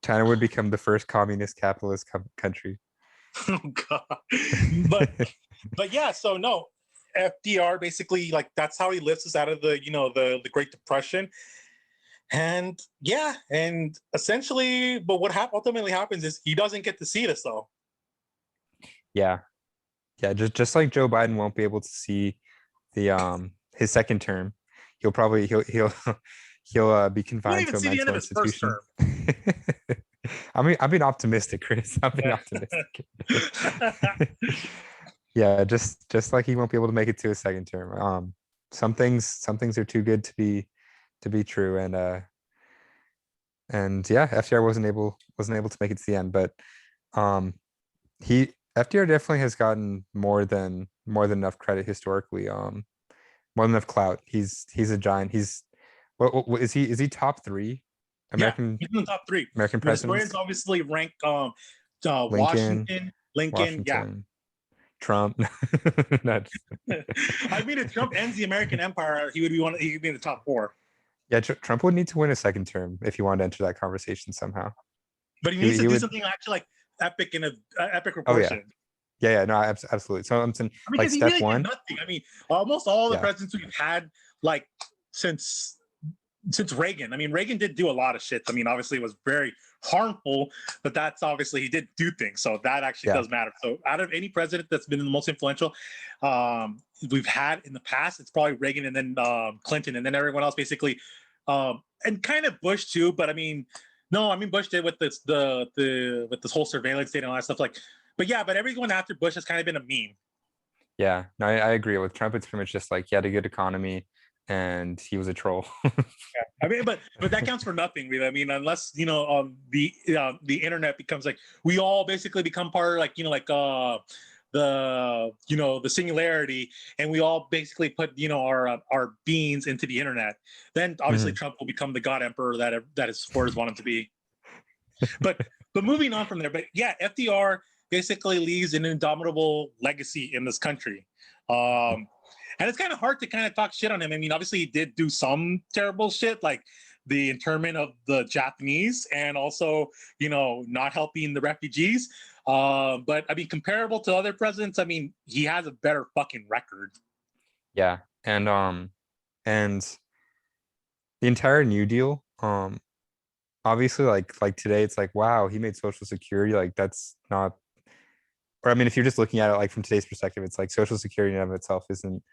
China would become the first communist capitalist country. Oh God! But but yeah, so no, FDR basically like that's how he lifts us out of the Great Depression. And yeah, and essentially, but what ultimately happens is he doesn't get to see this though. Yeah, yeah. Just like Joe Biden won't be able to see the his second term, he'll he'll be He won't confined even to a see the end mental of his first institution. term. I'm being optimistic, Chris. I'm being optimistic. Yeah, just like he won't be able to make it to his second term. Some things are too good to be true, and yeah, FDR wasn't able to make it to the end, but um, he FDR definitely has gotten more than enough credit historically. More than enough clout. He's a giant. What is he top three Yeah, American he's in the top three. American The historians presidents? obviously rank Lincoln, Washington, Lincoln. Yeah, Washington, Trump. Not I mean, if Trump ends the American Empire, he would be one. He would be in the top four. yeah, Trump would need to win a second term if he wanted to enter that conversation somehow. But he He needs to he do would. something actually like epic in a epic Oh yeah, proportion. yeah, yeah. No, absolutely. So I'm saying I mean, like because he step really did one. nothing. I mean, almost all the Yeah, presidents we've had, like since since Reagan. I mean, Reagan did do a lot of shit. I mean, obviously, it was very harmful, but that's obviously he did do things, so that actually yeah. does matter. So, out of any president that's been the most influential we've had in the past, it's probably Reagan and then Clinton, and then everyone else basically, and kind of Bush too. But I mean, no, I mean Bush did with the with this whole surveillance state and all that stuff. Like, but yeah, but everyone after Bush has kind of been a meme. Yeah, no, I agree with Trump. It's pretty much just like he had a good economy and he was a troll. I mean, but that counts for nothing, really. I mean, unless the internet becomes like we all basically become part of like the singularity, and we all basically put our beings into the internet. Then obviously Mhm. Trump will become the God Emperor that his supporters want him to be. But moving on from there, but yeah, FDR basically leaves an indomitable legacy in this country. And it's kind of hard to kind of talk shit on him. I mean, obviously he did do some terrible shit like the internment of the Japanese and also, not helping the refugees. But I mean, comparable to other presidents, I mean, he has a better fucking record. Yeah, and the entire New Deal, obviously like today it's like wow, he made Social Security, like that's not, or I mean if you're just looking at it like from today's perspective, it's like Social Security in and of itself isn't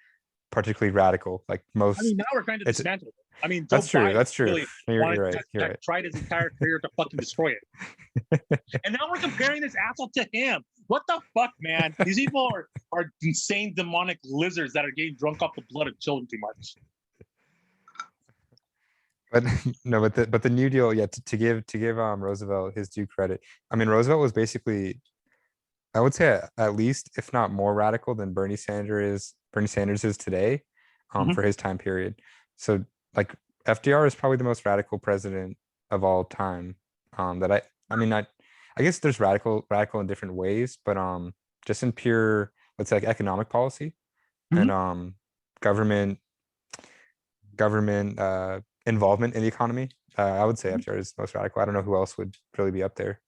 particularly radical. Like I mean, most, now we're trying to it's dismantle it. I mean, that's Joe true. Biden That's true. really No, wanted you're right. You're right. tried his entire career to fucking destroy it. And now we're comparing this asshole to him. What the fuck, man? These people are insane demonic lizards that are getting drunk off the blood of children too much. But no, but the New Deal, yeah, to give Roosevelt his due credit. I mean, Roosevelt was basically, I would say at least, if not more radical than Bernie Sanders is today, Mhm. for his time period. So like FDR is probably the most radical president of all time. That I mean I guess there's radical in different ways, but just in pure, let's say like economic policy, and Mhm. government involvement in the economy. I would say Mhm. FDR is most radical. I don't know who else would really be up there.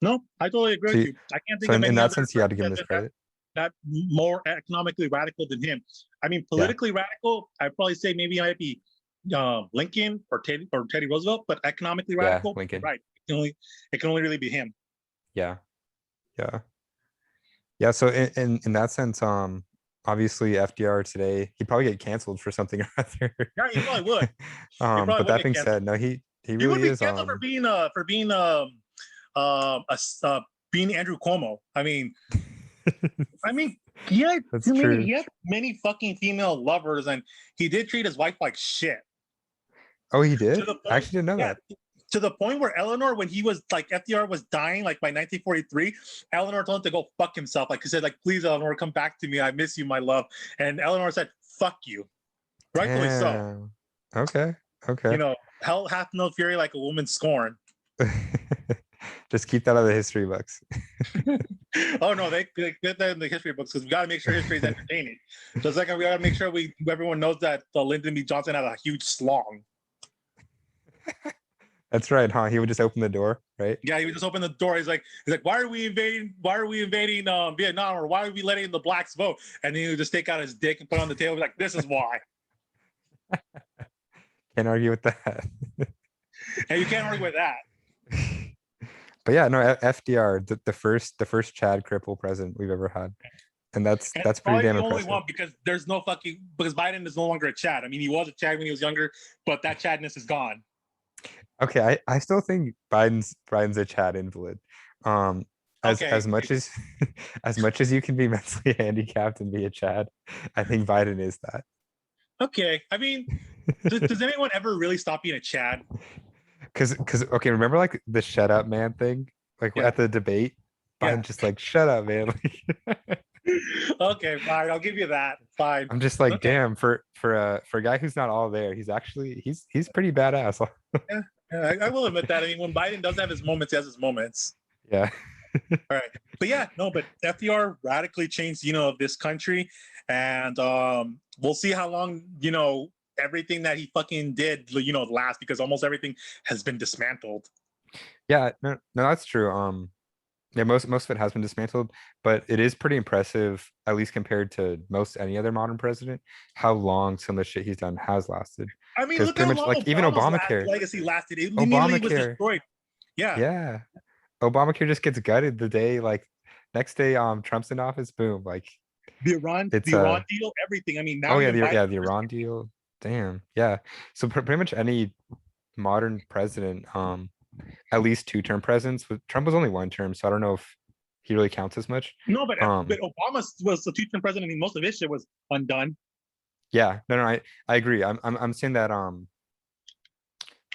No, I totally agree So with you- you. I can't think so of in any that other sense, you had to give him this president credit. that more economically radical than him. I mean, Yeah, politically radical, I'd probably say maybe might be Lincoln or Teddy Roosevelt, but economically yeah, radical, you're Lincoln. right. It can only really be him. Yeah, yeah, yeah. So in that sense, obviously FDR today, he'd probably get canceled for something or other. Yeah, he probably would. He probably But would that get being canceled. said, no, he He would really be is canceled uh, a, being Andrew Cuomo. I mean, he had That's too many. true. He had many fucking female lovers, and he did treat his wife like shit. Oh, he To did? the I point, actually didn't know yeah, that. to the point where Eleanor, when he was like FDR was dying, like by 1943, Eleanor told him to go fuck himself. Like he said, like, please, Eleanor, come back to me. I miss you, my love. And Eleanor said, fuck you. Rightfully so. Damn. Okay. Okay. Hell hath no fury like a woman's scorn. Just keep that out of the history books. Oh no, they get that in the history books because we got to make sure history is entertaining. Just like we got to make sure everyone knows that Lyndon B. Johnson had a huge slong. That's right, huh? He would just open the door, right? Yeah, he would just open the door. He's like, why are we invading? Why are we invading Vietnam? Or why are we letting the blacks vote? And then he would just take out his dick and put it on the table. Be like, this is why. Can't argue with that. And you can't argue with that. But yeah, no, FDR, the first Chad cripple president we've ever had, and that's And that's pretty probably damn the only impressive. one because because Biden is no longer a Chad. I mean, he was a Chad when he was younger, but that Chadness is gone. Okay, I still think Biden's a Chad invalid. As Okay, as much as as much as you can be mentally handicapped and be a Chad, I think Biden is that. okay. I mean, does anyone ever really stop being a Chad? Because okay, remember like the shut up man thing, like Yeah, at the debate, yeah. Biden just like shut up, man. Like, Okay, fine. I'll give you that. Fine. I'm just like, Okay. damn, for a guy who's not all there, he's pretty badass. Yeah, yeah, I will admit that. I mean, when Biden does have his moments, he has his moments. Yeah. All right. But yeah, no, but FDR radically changed, this country. And we'll see how long, everything that he fucking did, last because almost everything has been dismantled. Yeah, no, that's true. Yeah, most of it has been dismantled, but it is pretty impressive, at least compared to most any other modern president, how long some of the shit he's done has lasted. I mean, Because look pretty how much long like even Obama's Obamacare, legacy lasted. It nearly was Obamacare, destroyed. Yeah. yeah, Obamacare just gets gutted the day like next day Trump's in office, boom, like The it's Iran deal, everything. I mean, now oh yeah, even Biden. the Iran deal, damn, yeah. So pretty much any modern president, at least two-term presidents. Trump was only one term, so I don't know if he really counts as much. No, but Um, Obama was the two-term president. I mean, most of his shit was undone. yeah, no, I agree. I'm saying that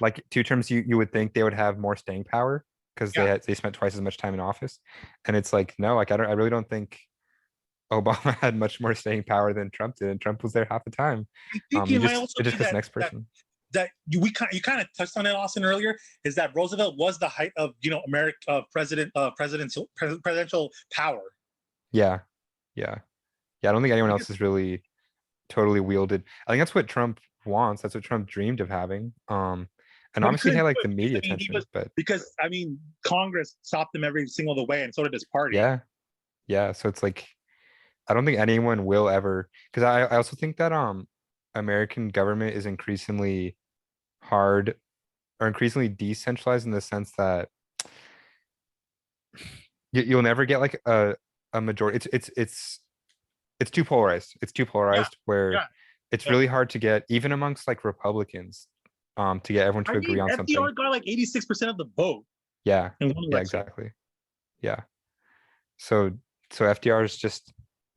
like two terms you would think they would have more staying power because Yeah. they spent twice as much time in office, and it's like no, like I really don't think Obama had much more staying power than Trump did, and Trump was there half the time. I think it might also It just be because the that next person. you kind of touched on it, Austin, earlier. Is that Roosevelt was the height of America presidential power. Yeah, yeah, yeah. I don't think anyone else has really totally wielded. I think that's what Trump wants. That's what Trump dreamed of having. And But he obviously he couldn't had do like it the because media I mean he attention, was but because I mean Congress stopped him every single the way, and so did his party. yeah, yeah. So it's like I don't think anyone will ever because I also think that American government is increasingly hard or increasingly decentralized in the sense that you'll never get like a majority. It's too polarized. It's too Yeah, polarized where yeah, it's yeah. really hard to get even amongst like Republicans to get everyone I to agree mean, on something. FDR got like 86% of the vote Yeah, in one yeah, election. exactly. Yeah. So FDR is just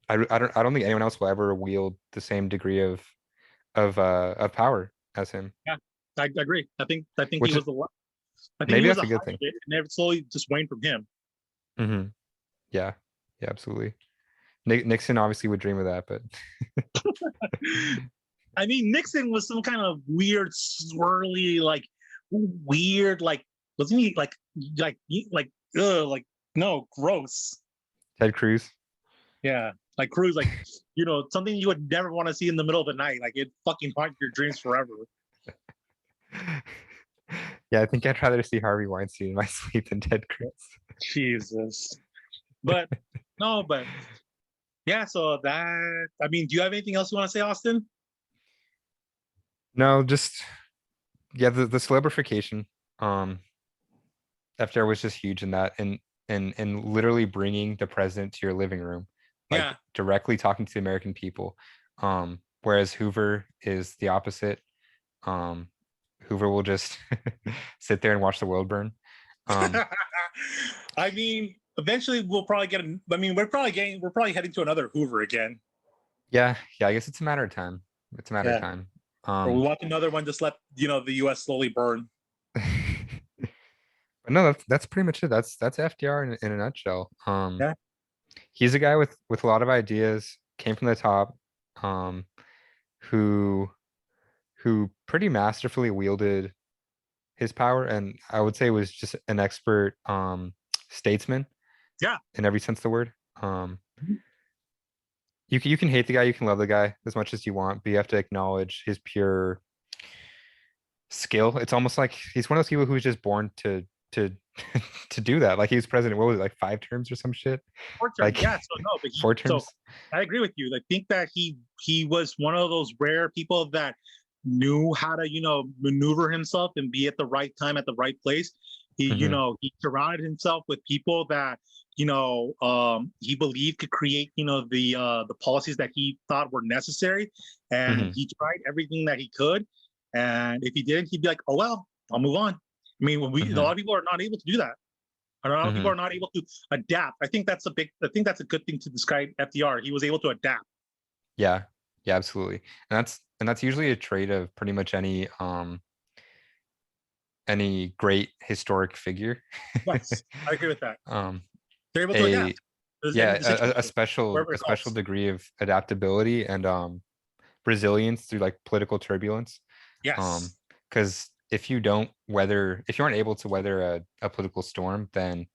I don't think anyone else will ever wield the same degree of power as him. Yeah, I agree. I think he Which is was I think he maybe was that's the a good height of thing. it, and it slowly just waned from him. Hmm. Yeah. Yeah, absolutely. Nixon obviously would dream of that, but I mean, Nixon was some kind of weird, swirly, like weird, like wasn't he like no, gross. Ted Cruz. Yeah. Like Cruz, like, something you would never want to see in the middle of the night. Like it fucking haunt your dreams forever. Yeah, I think I'd rather see Harvey Weinstein in my sleep than Ted Cruz. Jesus. But no, but yeah, so that, I mean, do you have anything else you want to say, Austin? No, just yeah, the celebrification. FDR was just huge in that, and literally bringing the president to your living room, like Yeah. directly talking to the American people. Whereas Hoover is the opposite. Um, Hoover will just sit there and watch the world burn. I mean, eventually we'll probably get I mean, we're probably heading to another Hoover again. Yeah, I guess it's a matter of time. It's a matter of Yeah. time. Or we want another one, just let, the US slowly burn. But no, that's pretty much it. That's FDR in a nutshell. Yeah. He's a guy with a lot of ideas, came from the top, um, who pretty masterfully wielded his power, and I would say was just an expert statesman. Yeah. In every sense of the word. Mhm. You can hate the guy, you can love the guy as much as you want, but you have to acknowledge his pure skill. It's almost like he's one of those people who's just born to to do that. Like he was president, what was it, like 5 terms or some shit? 4 terms. Like Yeah. So no, but 4 terms. I agree with you. I think that he was one of those rare people that knew how to, maneuver himself and be at the right time at the right place. Mhm. He surrounded himself with people that, he believed could create, the policies that he thought were necessary. And Mhm. he tried everything that he could. And if he didn't, he'd be like, oh well, I'll move on. I mean, a Mhm. lot of people are not able to do that. A lot of people Mhm. are not able to adapt. I think that's a good thing to describe FDR. He was able to adapt. Yeah, absolutely. And that's usually a trait of pretty much any great historic figure. Yes, I agree with that. um They're able to a adapt. There's any yeah, the a situation, special wherever it special calls. degree of adaptability and resilience through like political turbulence. Yes. Because if you aren't able to weather a political storm, then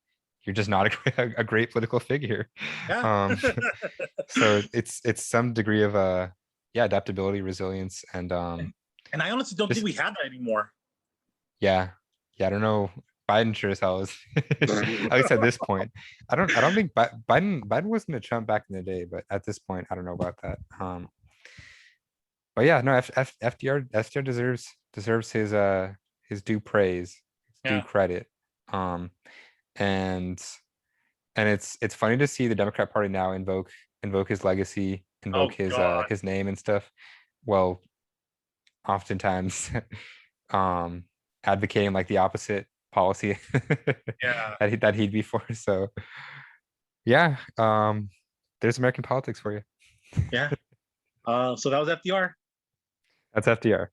you're just not a great political figure. Yeah. Um, so it's some degree of yeah, adaptability, resilience, and And I honestly don't think just we have that anymore. yeah, I don't know. Biden sure as hell is, at least at this point. I don't think Biden wasn't a Trump back in the day, but at this point, I don't know about that. But yeah, no, FDR deserves his due praise, due Yeah. credit. Um, and it's funny to see the Democrat Party now invoke his legacy, invoke Oh God. his name and stuff. Well, oftentimes um advocating like the opposite policy Yeah. that he'd be for. So yeah, there's American politics for you. Yeah. So that was FDR. That's FDR.